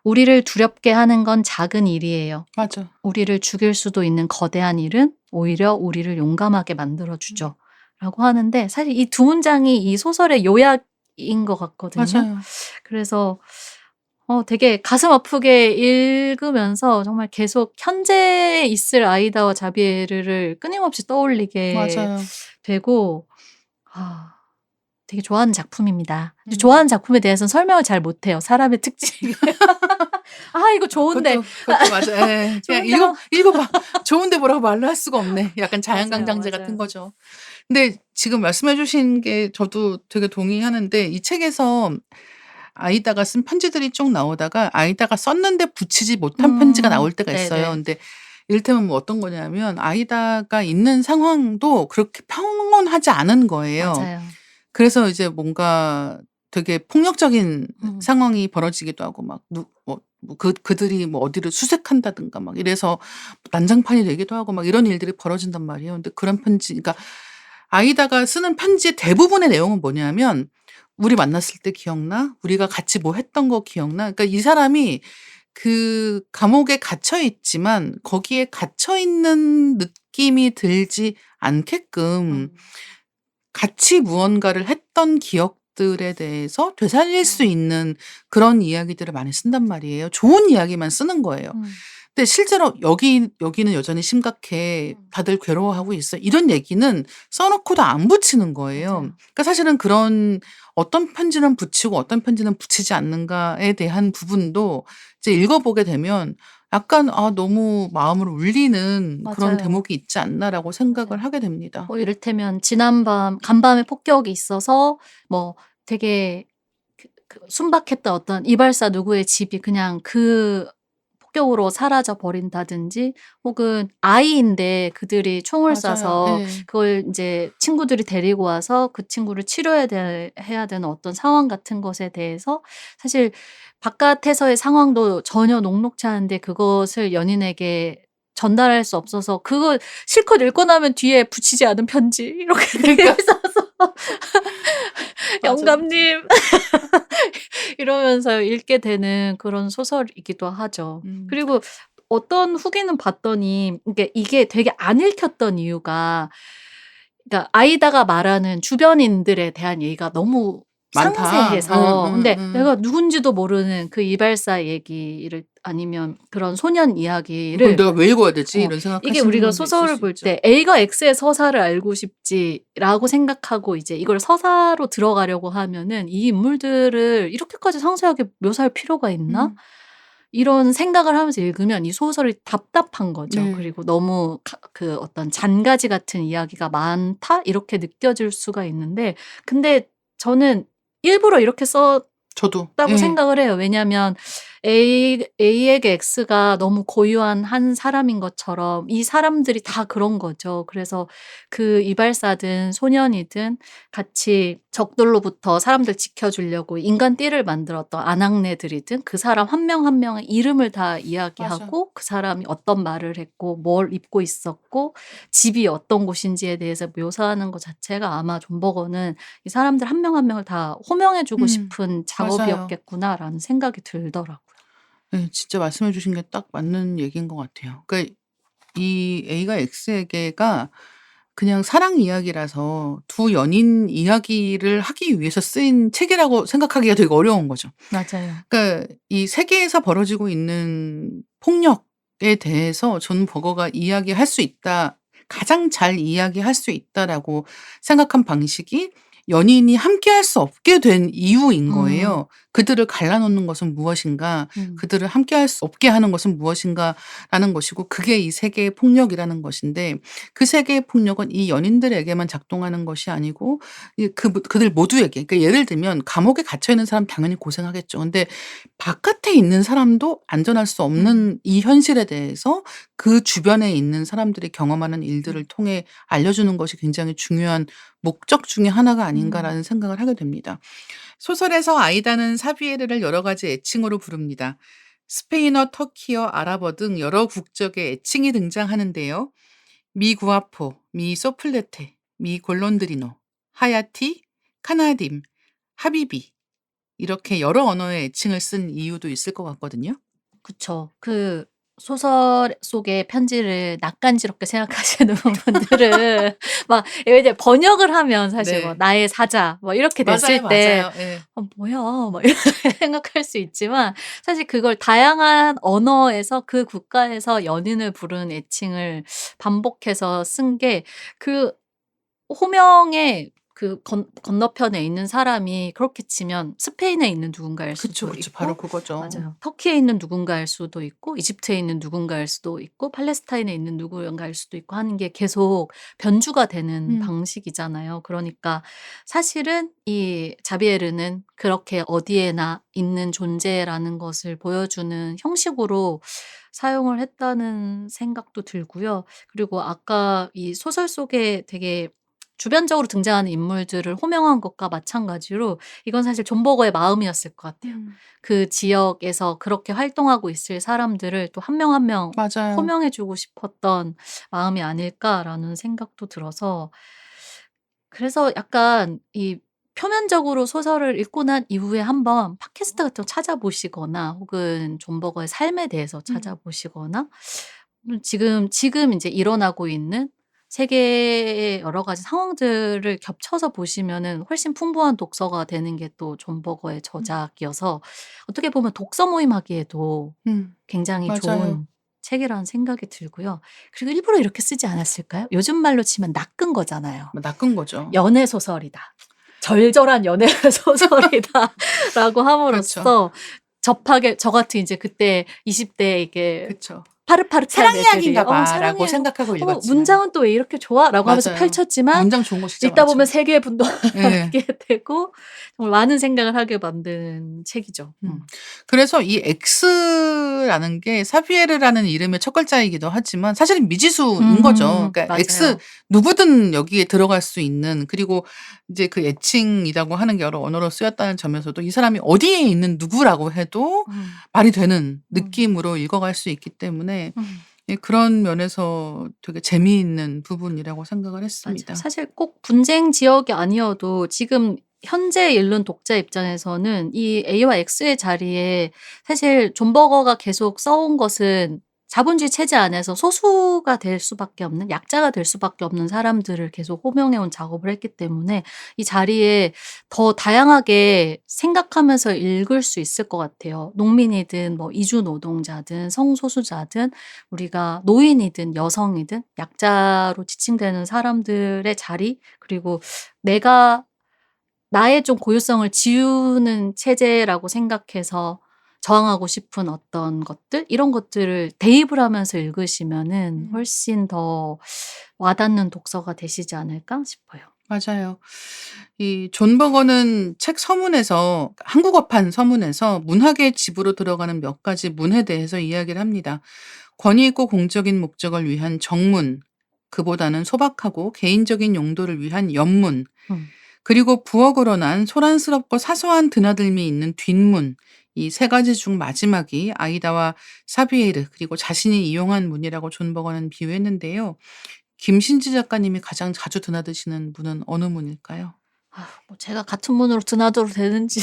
"우리를 두렵게 하는 건 작은 일이에요. 맞아. 우리를 죽일 수도 있는 거대한 일은 오히려 우리를 용감하게 만들어 음. 주죠." 라고 하는데 사실 이 두 문장이 이 소설의 요약인 것 같거든요. 맞아요. 그래서 되게 가슴 아프게 읽으면서 정말 계속 현재에 있을 아이다와 자비에르를 끊임없이 떠올리게 맞아요. 되고 되게 좋아하는 작품입니다. 근데 음. 좋아하는 작품에 대해서는 설명을 잘 못해요. 사람의 특징이. 이거 좋은데. 그것도 맞아요. 예. 그냥 좋은데 한 읽어 봐. 좋은데 뭐라고 말로 할 수가 없네. 약간 맞아요, 자연강장제 같은 맞아요. 거죠. 근데 지금 말씀해 주신 게 저도 되게 동의하는데 이 책에서 아이다가 쓴 편지들이 쭉 나오다가 아이다가 썼는데 붙이지 못한 편지가 나올 때가 있어요. 네네. 근데 이를테면 뭐 어떤 거냐면 아이다가 있는 상황도 그렇게 평온하지 않은 거예요. 맞아요. 그래서 이제 뭔가 되게 폭력적인 음. 상황이 벌어지기도 하고 막 그들이 뭐 어디를 수색한다든가 막 이래서 난장판이 되기도 하고 막 이런 일들이 벌어진단 말이에요. 근데 그런 편지 그러니까 아이다가 쓰는 편지의 대부분의 내용은 뭐냐면 "우리 만났을 때 기억나? 우리가 같이 뭐 했던 거 기억나?" 그러니까 이 사람이 그 감옥에 갇혀 있지만 거기에 갇혀 있는 느낌이 들지 않게끔 음. 같이 무언가를 했던 기억들을 것들에 대해서 되살릴 수 있는 그런 이야기들을 많이 쓴단 말이에요. 좋은 이야기만 쓰는 거예요. 음. 근데 실제로 "여기는 여전히 심각해. 다들 괴로워하고 있어." 이런 얘기는 써 놓고도 안 붙이는 거예요. 맞아요. 그러니까 사실은 그런 어떤 편지는 붙이고 어떤 편지는 붙이지 않는가에 대한 부분도 이제 읽어 보게 되면 약간 '아 너무 마음을 울리는 그런 맞아요. 대목이 있지 않나.'라고 생각을 맞아요. 하게 됩니다. 뭐 이를테면 지난밤 간밤에 폭격이 있어서 뭐 되게 순박했던 어떤 이발사 누구의 집이 그냥 그 폭격으로 사라져 버린다든지 혹은 아이인데 그들이 총을 맞아요. 쏴서 예. 그걸 인제 친구들이 데리고 와서 그 친구를 해야 되는 어떤 상황 같은 것에 대해서 사실 바깥에서의 상황도 전혀 녹록치 않은데 그것을 연인에게 전달할 수 없어서 그걸 실컷 읽고 나면 뒤에 붙이지 않은 편지 이렇게 돼 그러니까 있어서 맞아, 맞아. "영감님." 이러면서 읽게 되는 그런 소설이기도 하죠. 음. 그리고 어떤 후기는 봤더니 이게 되게 안 읽혔던 이유가 그러니까 아이다가 말하는 주변인들에 대한 얘기가 너무 많다. 상세해서 근데 응. 내가 누군지도 모르는 그 이발사 얘기를 아니면 그런 소년 '이걸 이야기를 내가 왜 읽어야 되지?' 어 이런 이게 생각하시는 우리가 분도 있을 소설을 수 볼 있죠. 때 'A가 X의 서사를 알고 싶지.'라고 생각하고 이제 이걸 서사로 들어가려고 하면은 '이 인물들을 이렇게까지 상세하게 묘사할 필요가 있나?' 음. 이런 생각을 하면서 읽으면 이 소설이 답답한 거죠. 네. 그리고 너무 그 어떤 '잔가지 같은 이야기가 많다.' 이렇게 느껴질 수가 있는데 근데 저는 일부러 이렇게 저도. 다고 예. 생각을 해요. 왜냐하면 A에게 X가 너무 고유한 한 사람인 것처럼 이 사람들이 다 그런 거죠. 그래서 그 이발사든 소년이든 같이 적들로부터 사람들 지켜주려고 인간 띠를 만들었던 아낙네들이든 그 사람 한 명 한 명의 이름을 다 맞아. 이야기하고 그 사람이 어떤 말을 했고 뭘 입고 있었고 집이 어떤 곳인지에 대해서 묘사하는 것 자체가 아마 존 버거는 이 사람들 한 명 한 명을 다 호명해 주고 싶은 맞아요. 작업이었겠구나라는 생각이 들더라고요. 예. 진짜 말씀해 주신 게 딱 맞는 얘기인 것 같아요. 그러니까 이 A가 X에게가 그냥 사랑 이야기라서 두 연인 이야기를 하기 위해서 쓰인 책이라고 생각하기가 되게 어려운 거죠. 맞아요. 그러니까 이 세계에서 벌어지고 있는 폭력에 대해서 존 버거가 이야기할 수 있다. 가장 잘 이야기할 수 있다라고 생각한 방식이 연인이 함께할 수 없게 된 이유인 음. 거예요. 그들을 갈라 놓는 것은 무엇인가? 음. 그들을 함께할 수 없게 하는 것은 무엇인가라는 것이고 그게 이 세계의 폭력이라는 것인데 그 세계의 폭력은 이 연인들에게만 작동하는 것이 아니고 그들 모두에게 그러니까 예를 들면 감옥에 갇혀 있는 사람 당연히 고생하겠죠. 근데 바깥에 있는 사람도 안전할 수 음. 없는 이 현실에 대해서 그 주변에 있는 사람들이 경험하는 일들을 음. 통해 알려주는 것이 굉장히 중요한 목적 중의 하나가 음. 아닌가라는 생각을 하게 됩니다. 소설에서 아이다는 사비에르를 여러 가지 애칭으로 부릅니다. 스페인어, 터키어, 아랍어 등 여러 국적의 애칭이 등장하는데요. 미 구아포, 미 소플레테, 미 골론드리노, 하야티, 카나딤, 하비비 이렇게 여러 언어의 애칭을 쓴 이유도 있을 것 같거든요. 그쵸. 그 소설 속의 편지를 낯간지럽게 생각하시는 분들은 막 예를 들어 번역을 하면 사실 뭐 네. 나의 사자 뭐 이렇게 맞아요, 됐을 때 맞아요. 예. '뭐야.' 막 이렇게 생각할 수 있지만 사실 그걸 다양한 언어에서 그 국가에서 연인을 부르는 애칭을 반복해서 쓴 게 그 호명의 그 건너편에 있는 사람이 그렇게 치면 스페인에 있는 누군가일 그쵸, 수도 그쵸. 바로 있고 그거죠. 맞아요. 터키에 있는 누군가일 수도 있고 이집트에 있는 누군가일 수도 있고 팔레스타인에 있는 누군가일 수도 있고 하는 게 계속 변주가 되는 음. 방식이잖아요. 그러니까 사실은 이 자비에르는 그렇게 어디에나 있는 존재라는 것을 보여주는 형식으로 사용을 했다는 생각도 들고요. 그리고 아까 이 소설 속에 되게 주변적으로 등장하는 인물들을 호명한 것과 마찬가지로 이건 사실 존 버거의 마음이었을 것 같아요. 음. 그 지역에서 그렇게 활동하고 있을 사람들을 또 한 명 한 명 맞아요. 호명해 주고 싶었던 마음이 아닐까라는 생각도 들어서 그래서 약간 이 표면적으로 소설을 읽고 난 이후에 한번 팟캐스트 같은 거 찾아보시거나 혹은 존 버거의 삶에 대해서 음. 찾아보시거나 지금 인제 일어나고 있는 세계의 여러 가지 상황들을 겹쳐서 보시면은 훨씬 풍부한 독서가 되는 게 또 존 버거의 저작이어서 어떻게 보면 독서 모임하기에도 음. 굉장히 맞아요. 좋은 책이라는 생각이 들고요. 그리고 일부러 이렇게 쓰지 않았을까요? 요즘 말로 치면 낚은 거잖아요. 뭐 낚은 거죠. 연애 소설이다. 절절한 연애 소설이다라고 그렇죠. 함으로써 접하게 저 같은 이제 그때 20 대 이게 그쵸. 파릇파릇한 '사랑 애들이 이야기인가 봐.'라고 사랑해. 생각하고 어머 읽었지만 문장은 또 왜 이렇게 좋아?'라고 하면서 맞아요. 펼쳤지만 문장 좋은 거 진짜 읽다 보면 많죠. 세계의 분도 예. 알게 되고 정말 많은 생각을 하게 만드는 책이죠. 그래서 이 X라는 게 사비에르라는 이름의 첫 글자이기도 하지만 사실은 미지수인 거죠. 그러니까 X 맞아요. 누구든 여기에 들어갈 수 있는, 그리고 이제 그 애칭이라고 하는 게 여러 언어로 쓰였다는 점에서도 이 사람이 어디에 있는 누구라고 해도 음. 말이 되는 음. 느낌으로 읽어갈 수 있기 때문에 음. 예 그런 면에서 되게 재미있는 부분이라고 생각을 맞아요. 했습니다. 사실 꼭 분쟁 지역이 아니어도 지금 현재 읽는 독자 입장에서는 이 A와 X의 자리에 사실 존 버거가 계속 써온 것은 자본주의 체제 안에서 소수가 될 수밖에 없는 약자가 될 수밖에 없는 사람들을 계속 호명해 온 작업을 했기 때문에 이 자리에 더 다양하게 생각하면서 읽을 수 있을 것 같아요. 농민이든 뭐 이주 노동자든 성소수자든 우리가 노인이든 여성이든 약자로 지칭되는 사람들의 자리, 그리고 내가 나의 좀 고유성을 지우는 체제라고 생각해서 저항하고 싶은 어떤 것들, 이런 것들을 대입을 하면서 읽으시면은 훨씬 더 와닿는 독서가 되시지 않을까 싶어요. 맞아요. 이 존 버거는 책 서문에서, 한국어판 서문에서 문학의 집으로 들어가는 몇 가지 문에 대해서 이야기를 합니다. 권위 있고 공적인 목적을 위한 정문, 그보다는 소박하고 개인적인 용도를 위한 연문, 음. 그리고 부엌으로 난 소란스럽고 사소한 드나들미 있는 뒷문, 이 세 가지 중 마지막이 아이다와 사비에르 그리고 자신이 이용한 문이라고 존 버거는 비유했는데요. 김신지 작가님이 가장 자주 드나드시는 문은 어느 문일까요? 뭐 제가 같은 문으로 드나들어도 되는지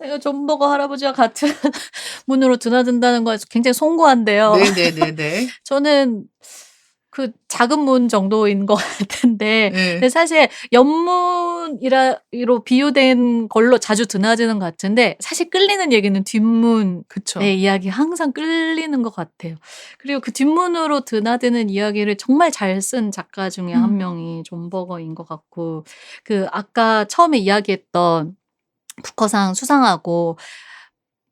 제가 존 버거 할아버지와 같은 문으로 드나든다는 거에서 굉장히 송구한데요. 네네네네. 저는 그 작은 문 정도인 것 같은데 예. 근데 사실 옆문이로 비유된 걸로 자주 드나드는 것 같은데 사실 끌리는 얘기는 뒷문의 그쵸. 이야기 항상 끌리는 것 같아요. 그리고 그 뒷문으로 드나드는 이야기를 정말 잘 쓴 작가 중에 한 명이 존 버거인 것 같고 그 아까 처음에 이야기했던 부커상 수상하고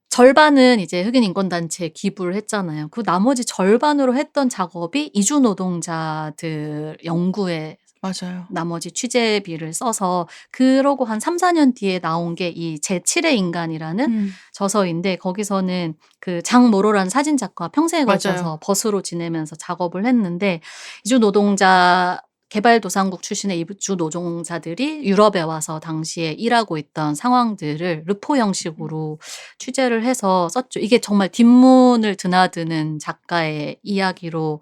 절반은 이제 흑인 인권단체에 기부를 했잖아요. 그 나머지 절반으로 했던 작업이 이주 노동자들 연구에 맞아요. 나머지 취재비를 써서 그러고 한 3-4년 뒤에 나온 게 이 제7의 인간이라는 음. 저서인데 거기서는 그 장 모로라는 사진 작가와 평생에 맞아요. 걸쳐서 벗으로 지내면서 작업을 했는데 이주 노동자 개발도상국 출신의 이주 노동자들이 유럽에 와서 당시에 일하고 있던 상황들을 르포 형식으로 취재를 해서 썼죠. 이게 정말 뒷문을 드나드는 작가의 이야기로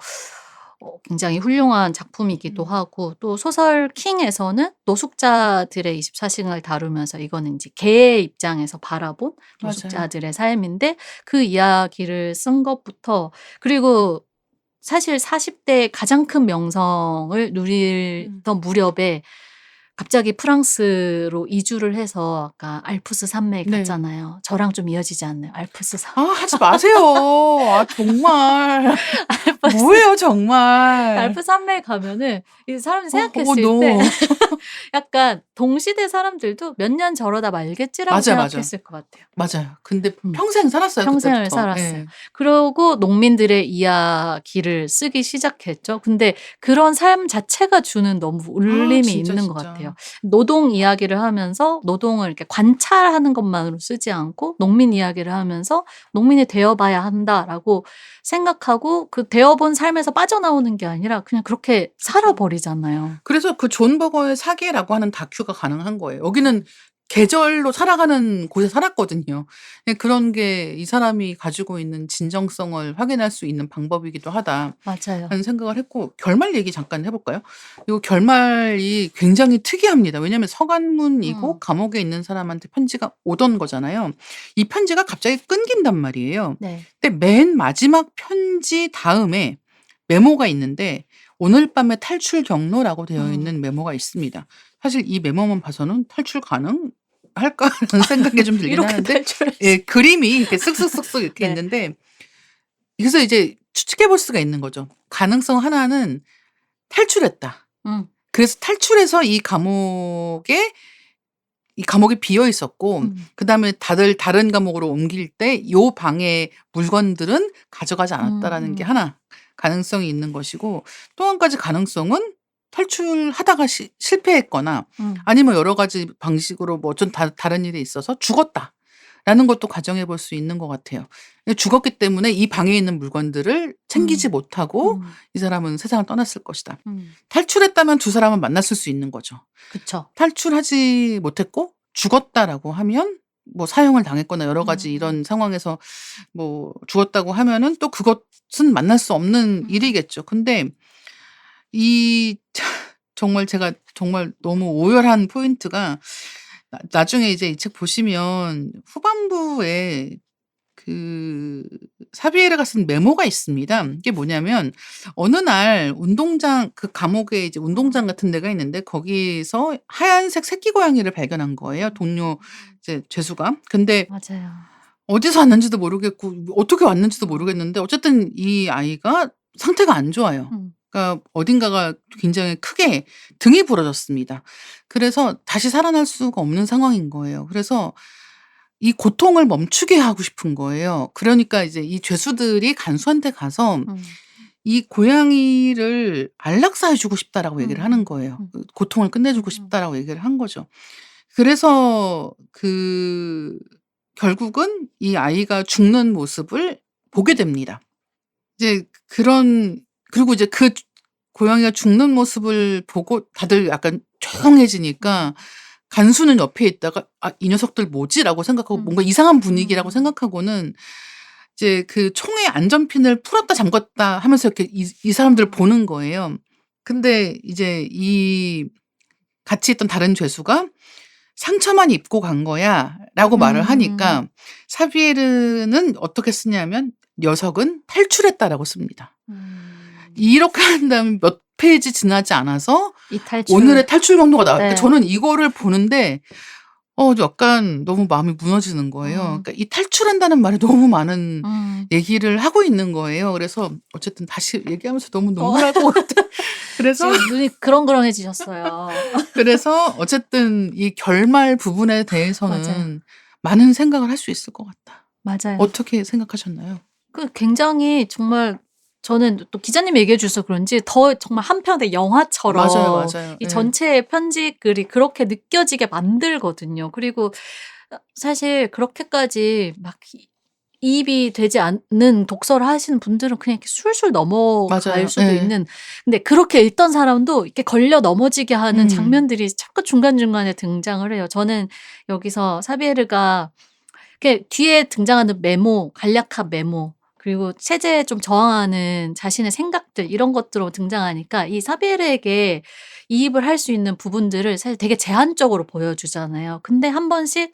굉장히 훌륭한 작품이기도 하고 또 소설 킹에서는 노숙자들의 24시간을 다루면서 이거는 인제 개의 입장에서 바라본 맞아요. 노숙자들의 삶인데 그 이야기를 쓴 것부터 그리고 사실 40 대에 가장 큰 명성을 누리던 무렵에 갑자기 프랑스로 이주를 해서 아까 알프스 산맥 네. 갔잖아요. 저랑 좀 이어지지 않나요? 알프스 산 하지 마세요. 정말. 알프스 뭐예요 정말. 알프스 산맥 가면은 이 사람들이 어머 생각했을 때 노. 약간 동시대 사람들도 '몇 년 저러다 말겠지.'라고 맞아, 맞아. 생각했을 것 같아요. 맞아요. 근데 음. 평생 살았어요 평생을 그때부터. 살았어요. 예. 그러고 농민들의 이야기를 쓰기 시작했죠. 근데 그런 삶 자체가 주는 너무 울림이 진짜, 있는 것 같아요. 진짜. 노동 이야기를 하면서 노동을 이렇게 관찰하는 것만으로 쓰지 않고 농민 이야기를 하면서 '농민이 되어 봐야 한다.'라고 생각하고 그 되어 본 삶에서 빠져나오는 게 아니라 그냥 그렇게 살아 그쵸. 버리잖아요. 그래서 그 존 버거의 사계라고 하는 다큐가 가능한 거예요. 여기는 계절로 살아가는 곳에 살았거든요. 예 그런 게 '이 사람이 가지고 있는 진정성을 확인할 수 있는 방법이기도 하다.' 맞아요. 하는 생각을 했고, 결말 얘기 잠깐 해 볼까요? 요 결말이 굉장히 특이합니다. 왜냐하면 서간문이고 음. 감옥에 있는 사람한테 편지가 오던 거잖아요. 이 편지가 갑자기 끊긴단 말이에요. 네. 근데 맨 마지막 편지 다음에 메모가 있는데 오늘 밤의 탈출 경로라고 되어 음. 있는 메모가 있습니다. 사실 이 메모만 봐서는 '탈출 가능할까?'라는 생각이 좀 들긴 이렇게 하는데 탈출할 수 예 그림이 이렇게 쓱쓱쓱쓱 이렇게 네. 있는데 그래서 이제 추측해 볼 수가 있는 거죠. 가능성 하나는 탈출했다. 음. 그래서 탈출해서 이 감옥이 비어 있었고 그다음에 다들 다른 감옥으로 옮길 때 요 방의 물건들은 가져가지 않았다라는 게 하나 가능성이 있는 것이고 또 한 가지 가능성은 탈출하다가 실패했거나 음. 아니면 여러 가지 방식으로 뭐 좀 다른 일이 있어서 죽었다라는 것도 가정해 볼 수 있는 것 같아요. 죽었기 때문에 이 방에 있는 물건들을 챙기지 못하고 이 사람은 세상을 떠났을 것이다. 탈출했다면 두 사람은 만났을 수 있는 거죠. 그쵸. 탈출하지 못했고 죽었다라고 하면 뭐 사형을 당했거나 여러 가지 이런 상황에서 뭐 죽었다고 하면은 또 그것은 만날 수 없는 일이겠죠. 근데 이 정말 제가 정말 너무 오열한 포인트가 나중에 이제 이 책 보시면 후반부에 그 사비에르가 쓴 메모가 있습니다. 이게 뭐냐면 어느 날 운동장 그 감옥에 이제 운동장 같은 데가 있는데 거기서 하얀색 새끼 고양이를 발견한 거예요, 동료 이제 죄수가. 근데 맞아요. 어디서 왔는지도 모르겠고 어떻게 왔는지도 모르겠는데 어쨌든 이 아이가 상태가 안 좋아요. 그러니까 어딘가가 굉장히 크게 등이 부러졌습니다. 그래서 다시 살아날 수가 없는 상황인 거예요. 그래서 이 고통을 멈추게 하고 싶은 거예요. 그러니까 이제 이 죄수들이 간수한테 가서 이 고양이를 안락사해 주고 싶다라고 얘기를 하는 거예요. 그 고통을 끝내주고 싶다라고 얘기를 한 거죠. 그래서 결국은 이 아이가 죽는 모습을 보게 됩니다. 이제 그리고 이제 그 고양이가 죽는 모습을 보고 다들 약간 조용해지니까 간수는 옆에 있다가 '아 이 녀석들 뭐지?'라고 생각하고 뭔가 이상한 분위기라고 생각하고는 이제 그 총의 안전핀을 풀었다 잠궜다 하면서 이렇게 이 사람들을 보는 거예요. 근데 이제 이 같이 있던 다른 죄수가 "상처만 입고 간 거야."라고 말을 하니까 사비에르는 어떻게 쓰냐면 "녀석은 탈출했다."라고 씁니다. 이렇게 한 다음에 몇 페이지 지나지 않아서 이 탈출. 오늘의 탈출 경로가 나왔는데 네. 저는 이거를 보는데 약간 너무 마음이 무너지는 거예요. 그러니까 이 탈출한다는 말에 너무 많은 얘기를 하고 있는 거예요. 그래서 어쨌든 다시 얘기하면서 너무 눈물 날 것 같아. 그래서 지금 눈이 그렁그렁해지셨어요. 그래서 어쨌든 이 결말 부분에 맞아요. 대해서는 많은 생각을 할 수 있을 것 같다. 맞아요. 어떻게 생각하셨나요? 굉장히 정말 저는 또 기자님이 얘기해 주셔서 그런지 더 정말 한편의 영화처럼 맞아요. 이 예. 전체의 편집글이 그렇게 느껴지게 만들거든요. 그리고 사실 그렇게까지 막 이입이 되지 않는 독서를 하시는 분들은 그냥 이렇게 술술 넘어갈 맞아요. 수도 예. 있는, 근데 그렇게 읽던 사람도 이렇게 걸려 넘어지게 하는 장면들이 자꾸 중간중간에 등장을 해요. 저는 여기서 사비에르가 이렇게 뒤에 등장하는 메모, 간략한 메모, 그리고 체제에 좀 저항하는 자신의 생각들, 이런 것들로 등장하니까 이 사비에르에게 이입을 할 수 있는 부분들을 사실 되게 제한적으로 보여주잖아요. 근데 한 번씩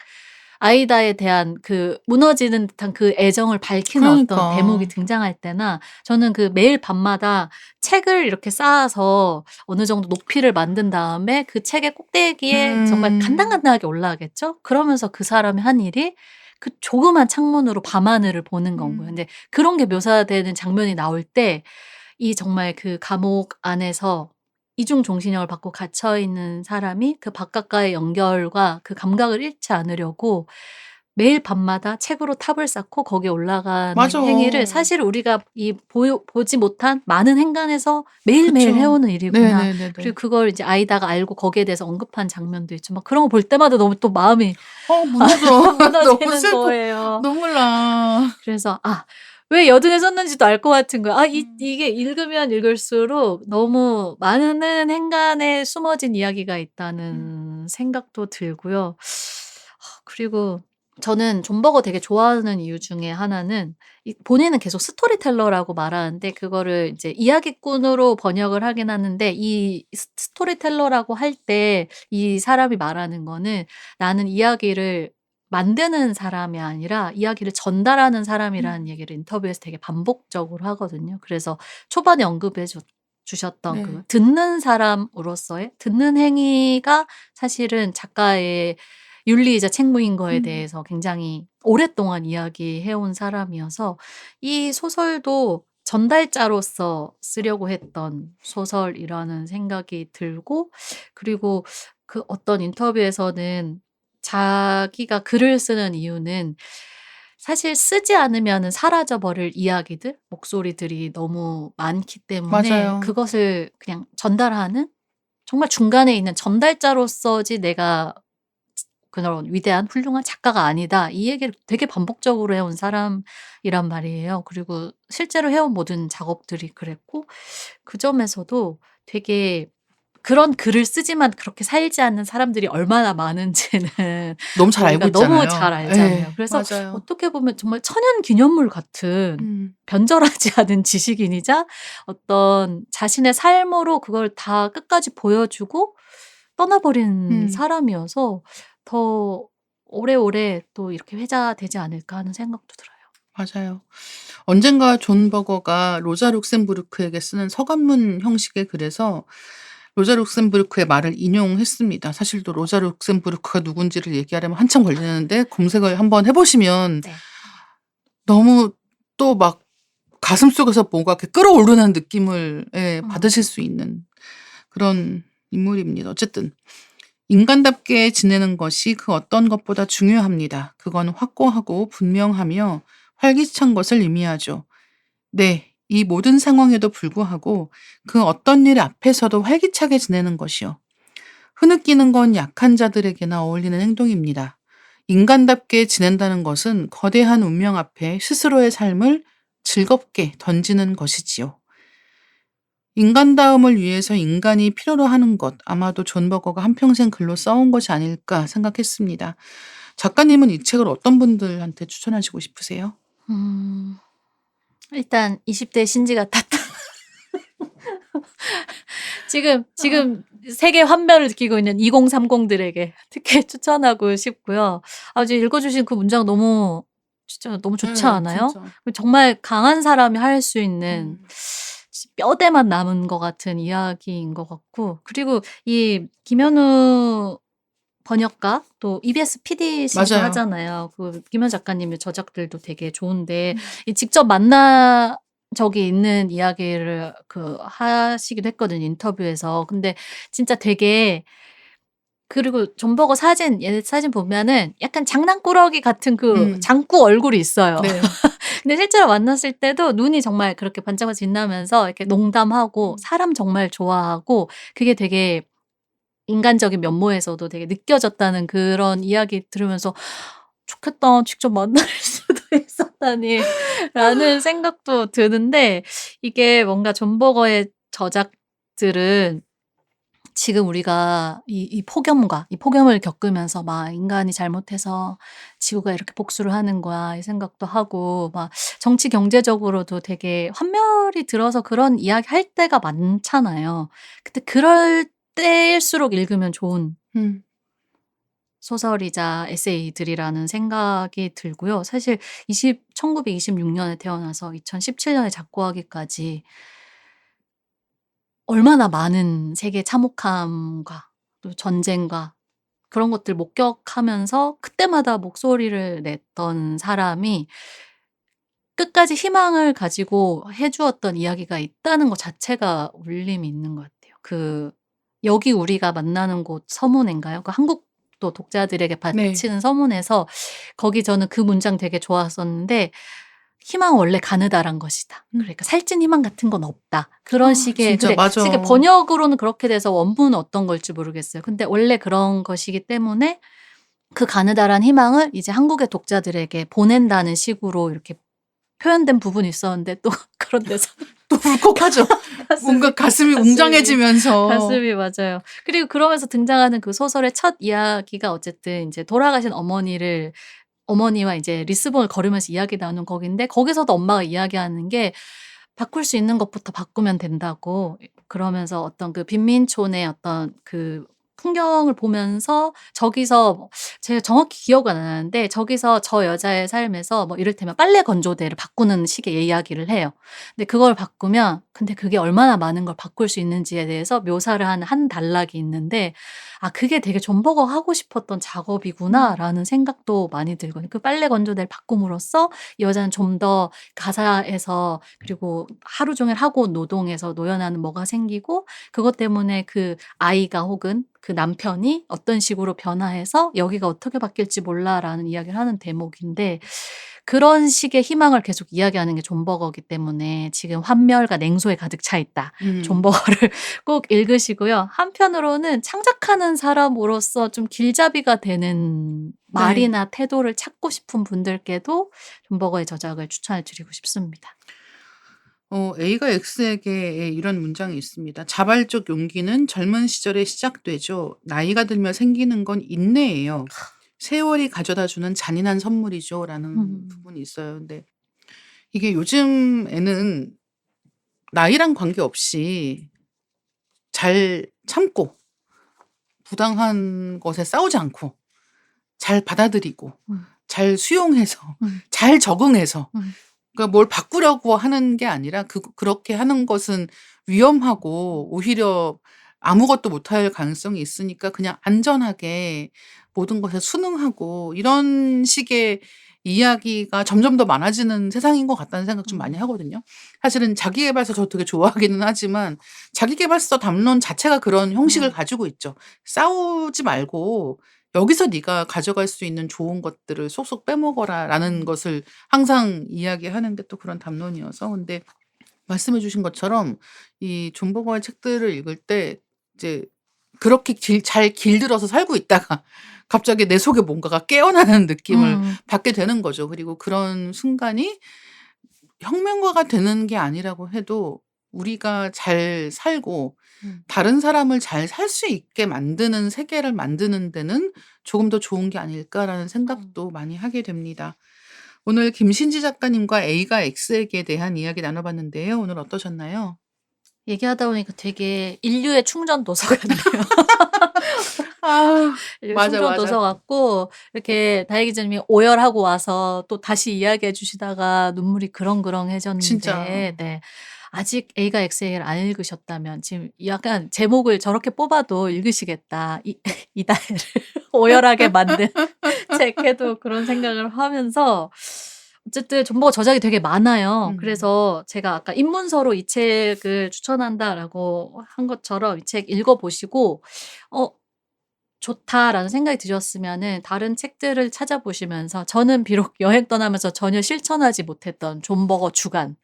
아이다에 대한 그 무너지는 듯한 그 애정을 밝히는 어떤 그러니까. 대목이 등장할 때나, 저는 그 매일 밤마다 책을 이렇게 쌓아서 어느 정도 높이를 만든 다음에 그 책의 꼭대기에 정말 간당간당하게 올라가겠죠? 그러면서 그 사람이 한 일이 그 조그만 창문으로 밤하늘을 보는 건 거예요. 근데 그런 게 묘사되는 장면이 나올 때 이 정말 그 감옥 안에서 이중 종신형을 받고 갇혀 있는 사람이 그 바깥과의 연결과 그 감각을 잃지 않으려고 매일 밤마다 책으로 탑을 쌓고 거기에 올라가는 맞아. 행위를 사실 우리가 이 보지 못한 많은 행간에서 매일매일 그쵸. 해오는 일이구나. 네네네네. 그리고 그걸 이제 아이다가 알고 거기에 대해서 언급한 장면도 있죠. 막 그런 거 볼 때마다 너무 또 마음이 무너져. 너무 무너지는 슬퍼. 거예요. 눈물 나. 그래서 왜 여든에 썼는지도 알 것 같은 거야. 이게 읽으면 읽을수록 너무 많은 행간에 숨어진 이야기가 있다는 생각도 들고요. 그리고 저는 존 버거 되게 좋아하는 이유 중에 하나는 본인은 계속 스토리텔러라고 말하는데 그거를 이제 이야기꾼으로 번역을 하긴 하는데, 이 스토리텔러라고 할 때 이 사람이 말하는 거는 나는 이야기를 만드는 사람이 아니라 이야기를 전달하는 사람이라는 음. 얘기를 인터뷰에서 되게 반복적으로 하거든요. 그래서 초반에 언급해 주셨던 그 네. 듣는 사람으로서의 듣는 행위가 사실은 작가의 윤리이자 책무인 거에 음. 대해서 굉장히 오랫동안 이야기해 온 사람이어서 이 소설도 전달자로서 쓰려고 했던 소설이라는 생각이 들고, 그리고 그 어떤 인터뷰에서는 자기가 글을 쓰는 이유는 사실 쓰지 않으면은 사라져 버릴 이야기들, 목소리들이 너무 많기 때문에 맞아요. 그것을 그냥 전달하는, 정말 중간에 있는 전달자로서지 내가 그런 위대한 훌륭한 작가가 아니다. 이 얘기를 되게 반복적으로 해온 사람이란 말이에요. 그리고 실제로 해온 모든 작업들이 그랬고, 그 점에서도 되게 그런 글을 쓰지만 그렇게 살지 않는 사람들이 얼마나 많은지는 너무 잘 알고 우리가 너무 잘 있잖아요. 알잖아요. 예. 그래서 맞아요. 어떻게 보면 정말 천연 기념물 같은 음. 변절하지 않은 지식인이자 어떤 자신의 삶으로 그걸 다 끝까지 보여주고 떠나버린 음. 사람이어서 더 오래오래 또 이렇게 회자되지 않을까 하는 생각도 들어요. 맞아요. 언젠가 존 버거가 로자 룩셈부르크에게 쓰는 서간문 형식의 글에서 로자 룩셈부르크의 말을 인용했습니다. 사실 또 로자 룩셈부르크가 누군지를 얘기하려면 한참 걸리는데 검색을 한번 해 보시면 네. 너무 또 막 가슴속에서 뭐가 이렇게 끓어오르는 느낌을 예 음. 받으실 수 있는 그런 인물입니다. 어쨌든 인간답게 지내는 것이 그 어떤 것보다 중요합니다. 그건 확고하고 분명하며 활기찬 것을 의미하죠. 네. 이 모든 상황에도 불구하고 그 어떤 일 앞에서도 활기차게 지내는 것이요. 흐느끼는 건 약한 자들에게나 어울리는 행동입니다. 인간답게 지낸다는 것은 거대한 운명 앞에 스스로의 삶을 즐겁게 던지는 것이지요. 인간다움을 위해서 인간이 필요로 하는 것, 아마도 존 버거가 한평생 글로 써온 것이 아닐까 생각했습니다. 작가님은 이 책을 어떤 분들한테 추천하시고 싶으세요? 음. 일단 20대 신지 같았다. 지금 세계 환멸을 느끼고 있는 2030들에게 특히 추천하고 싶고요. 지금 읽어 주신 그 문장 너무 진짜 너무 좋지 네, 않아요? 진짜. 정말 강한 사람이 할 수 있는 음. 뼈대만 남은 것 같은 이야기인 것 같고, 그리고 이 김현우 번역가 또 EBS PD시기도 맞아요. 하잖아요. 그 김현우 작가님의 저작들도 되게 좋은데 음. 이 직접 만나 적이 있는 이야기를 그 하시기도 했거든요, 인터뷰에서. 근데 진짜 되게, 그리고 존 버거 사진, 얘 사진 보면은 약간 장난꾸러기 같은 그 음. 장꾸 얼굴이 있어요. 네. 근데 실제로 만났을 때도 눈이 정말 그렇게 반짝반짝 빛나면서 이렇게 농담하고 음. 사람 정말 좋아하고, 그게 되게 인간적인 면모에서도 되게 느껴졌다는 그런 이야기 들으면서 '좋겠다. 직접 만날 수도 있었다니.'라는 생각도 드는데, 이게 뭔가 존 버거의 저작들은 지금 우리가 이 폭염과 이 폭염을 겪으면서 막 '인간이 잘못해서 지구가 이렇게 복수를 하는 거야.' 이 생각도 하고, 막 정치 경제적으로도 되게 환멸이 들어서 그런 이야기할 때가 많잖아요. 근데 그럴 때일수록 읽으면 좋은 음. 소설이자 에세이들이라는 생각이 들고요. 사실 1926 년에 태어나서 2017 년에 작고하기까지 얼마나 많은 세계 참혹함과 또 전쟁과 그런 것들 목격하면서 그때마다 목소리를 냈던 사람이 끝까지 희망을 가지고 해 주었던 이야기가 있다는 것 자체가 울림이 있는 것 같아요. 여기 우리가 만나는 곳 서문인가요? 그 한국도 독자들에게 네. 바치는 서문에서, 거기 저는 그 문장 되게 좋았었는데, "희망은 원래 가느다란 것이다." 음. 그러니까 "살찐 희망 같은 건 없다." 그런 식의, 진짜 근데 맞아. 이게 번역으로는 그렇게 돼서 원문은 어떤 걸지 모르겠어요. 근데 원래 그런 것이기 때문에 그 가느다란 희망을 이제 한국의 독자들에게 보낸다는 식으로 이렇게 표현된 부분이 있었는데, 또 그런 데서 또 울컥하죠. 뭔가 가슴이 가슴이 가슴이 웅장해지면서. 가슴이 맞아요. 그리고 그러면서 등장하는 그 소설의 첫 이야기가 어쨌든 인제 돌아가신 어머니와 이제 리스본을 걸으면서 이야기 나누는 거기인데, 거기서도 엄마가 이야기하는 게 바꿀 수 있는 것부터 바꾸면 된다고. 그러면서 어떤 그 빈민촌의 어떤 그 풍경을 보면서 저기서 뭐 제가 정확히 기억은 안 나는데 저기서 저 여자의 삶에서 뭐 이를테면 빨래 건조대를 바꾸는 식의 이야기를 해요. 근데 그걸 바꾸면 근데 그게 얼마나 많은 걸 바꿀 수 있는지에 대해서 묘사를 한 한 단락이 있는데 '아 그게 되게 존 버거가 하고 싶었던 작업이구나.'라는 생각도 많이 들거든요. 그 빨래 건조대를 바꿈으로써 이 여자는 좀 더 가사에서 그리고 하루 종일 하고 온 노동에서 노연하는 뭐가 생기고 그것 때문에 그 아이가 혹은 그 남편이 어떤 식으로 변화해서 '여기가 어떻게 바뀔지 몰라.'라는 이야기를 하는 대목인데 그런 식의 희망을 계속 이야기하는 게 존 버거기 때문에 지금 '환멸과 냉소에 가득 차 있다.' 존 음. 버거를 꼭 읽으시고요. 한편으로는 창작하는 사람으로서 좀 길잡이가 되는 네. 말이나 태도를 찾고 싶은 분들께도 존 버거의 저작을 추천을 드리고 싶습니다. A가 X에게 이런 문장이 있습니다. "자발적 용기는 젊은 시절에 시작되죠. 나이가 들며 생기는 건 인내예요. 세월이 가져다 주는 잔인한 선물이죠."라는 음. 부분이 있어요. 근데 이게 요즘에는 나이랑 관계없이 잘 참고 부당한 것에 싸우지 않고 잘 받아들이고 음. 잘 수용해서 음. 잘 적응해서 음. 그러니까 뭘 바꾸려고 하는 게 아니라 그렇게 하는 것은 위험하고 오히려 아무것도 못할 가능성이 있으니까 그냥 안전하게 모든 것에 순응하고 이런 식의 이야기가 점점 더 많아지는 세상인 것 같다는 생각 좀 많이 음. 하거든요. 사실은 자기계발서 저 되게 좋아하기는 하지만 자기계발서 담론 자체가 그런 형식을 음. 가지고 있죠. "싸우지 말고 여기서 네가 가져갈 수 있는 좋은 것들을 쏙쏙 빼먹어라."라는 음. 것을 항상 이야기하는 게 또 그런 담론이어서 근데 말씀해 주신 것처럼 이 존 버거의 책들을 읽을 때 이제 그렇게 잘 길들여서 살고 있다가 갑자기 내 속에 뭔가가 깨어나는 느낌을 음. 받게 되는 거죠. 그리고 그런 순간이 혁명가가 되는 게 아니라고 해도 우리가 잘 살고 음. 다른 사람을 잘 살 수 있게 만드는 세계를 만드는 데는 '조금 더 좋은 게 아닐까.'라는 음. 생각도 많이 하게 됩니다. 오늘 김신지 작가님과 A가 X에게 대한 이야기 나눠 봤는데요. 오늘 어떠셨나요? 얘기하다 보니까 되게 인류의 충전 도서 같네요. 아 인류의 맞아, 충전 맞아. 도서 같고 이렇게 다혜 기자님이 오열하고 와서 또 다시 이야기해 주시다가 눈물이 진짜. 그렁그렁해졌는데 네. 아직 A가 엑셀 안 읽으셨다면 지금 약간 제목을 저렇게 뽑아도 읽으시겠다. 이 이다혜를 오열하게 만든 책 해도 그런 생각을 하면서 어쨌든 존버가 저작이 되게 많아요. 음. 그래서 제가 아까 입문서로 이 책을 추천한다라고 한 것처럼 이 책 읽어 보시고 '어 좋다.'라는 생각이 드셨으면은 다른 책들을 찾아보시면서 저는 비록 여행 떠나면서 전혀 실천하지 못했던 존 버거 주간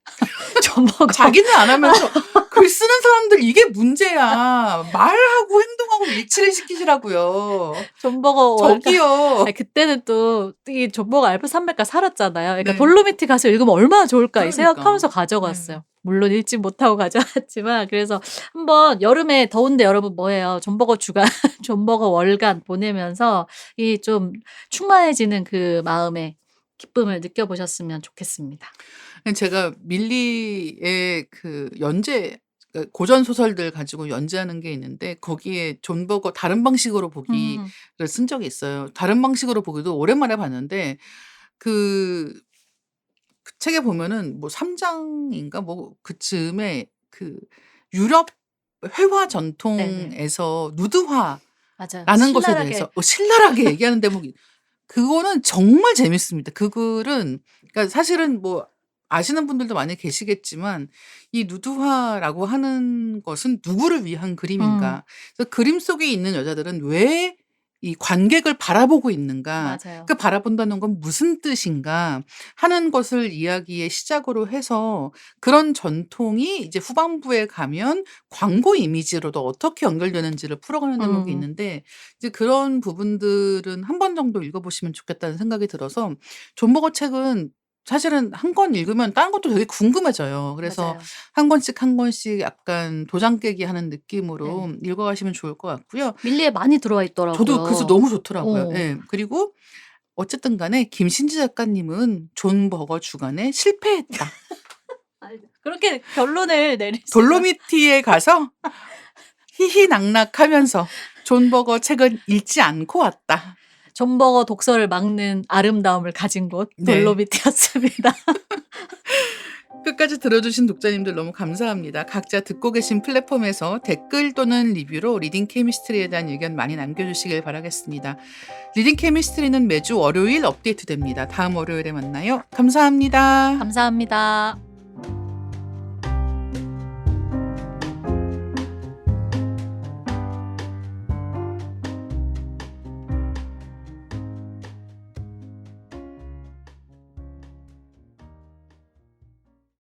존 버거 자기는 안 하면서 글 쓰는 사람들 이게 문제야. 말하고 행동하고 일치를 시키시라고요. 존 버거 월간 저기요. 아니 그때는 또 이 존 버거 알프스 산맥과 살았잖아요. 그러니까 네. '돌로미티 가서 읽으면 얼마나 좋을까.' 이 그러니까. 생각하면서 네. 가져갔어요. 물론 읽지 못하고 가져갔지만 그래서 한번 여름에 더운데 여러분 뭐 해요? 존 버거 주간 존 버거 월간 보내면서 이 좀 충만해지는 그 마음의 기쁨을 느껴보셨으면 좋겠습니다. 제가 밀리의 그 연재 그러니까 고전 소설들 가지고 연재하는 게 있는데 거기에 존 버거 다른 방식으로 보기를 음. 쓴 적이 있어요. 다른 방식으로 보기도 오랜만에 봤는데 그 책에 보면은 뭐 3 장인가 뭐 그쯤에 그 유럽 회화 네네. 전통에서 누드화라는 맞아요. 것에 신랄하게 대해서 신랄하게 얘기하는 대목이 그거는 정말 재밌습니다. 그 글은 그러니까 사실은 뭐 아시는 분들도 많이 계시겠지만 이 누드화라고 하는 것은 누구를 위한 음. 그림인가. 그래서 그림 속에 있는 여자들은 왜 이 관객을 바라보고 있는가. 맞아요. 그 바라본다는 건 무슨 뜻인가 하는 것을 이야기의 시작으로 해서 그런 전통이 이제 후반부에 가면 광고 이미지로도 어떻게 연결되는지를 풀어가는 대목이 음. 있는데 이제 그런 부분들은 한 번 정도 읽어 보시면 좋겠다는 생각이 들어서 존 버거 책은 사실은 한 권 읽으면 다른 것도 되게 궁금해져요. 그래서 맞아요. 한 권씩 한 권씩 약간 도장 깨기 하는 네. 느낌으로 읽어 가시면 좋을 것 같고요. 밀리에 많이 들어와 저도 그래서 있더라고요. 너무 좋더라고요. 어. 예. 그리고 어쨌든 간에 김신지 작가님은 존 버거 주간에 실패했다. 아이 그렇게 결론을 내리시면 돌로미티에 가서 희희낙낙하면서 존 버거 책은 읽지 않고 왔다. 존 버거 독서를 막는 아름다움을 가진 곳 네. 돌로미티였습니다. 끝까지 들어주신 독자님들 너무 감사합니다. 각자 듣고 계신 플랫폼에서 댓글 또는 리뷰로 리딩 케미스트리에 대한 의견 많이 남겨주시길 바라겠습니다. 리딩 케미스트리는 매주 월요일 업데이트됩니다. 다음 월요일에 만나요. 감사합니다. 감사합니다.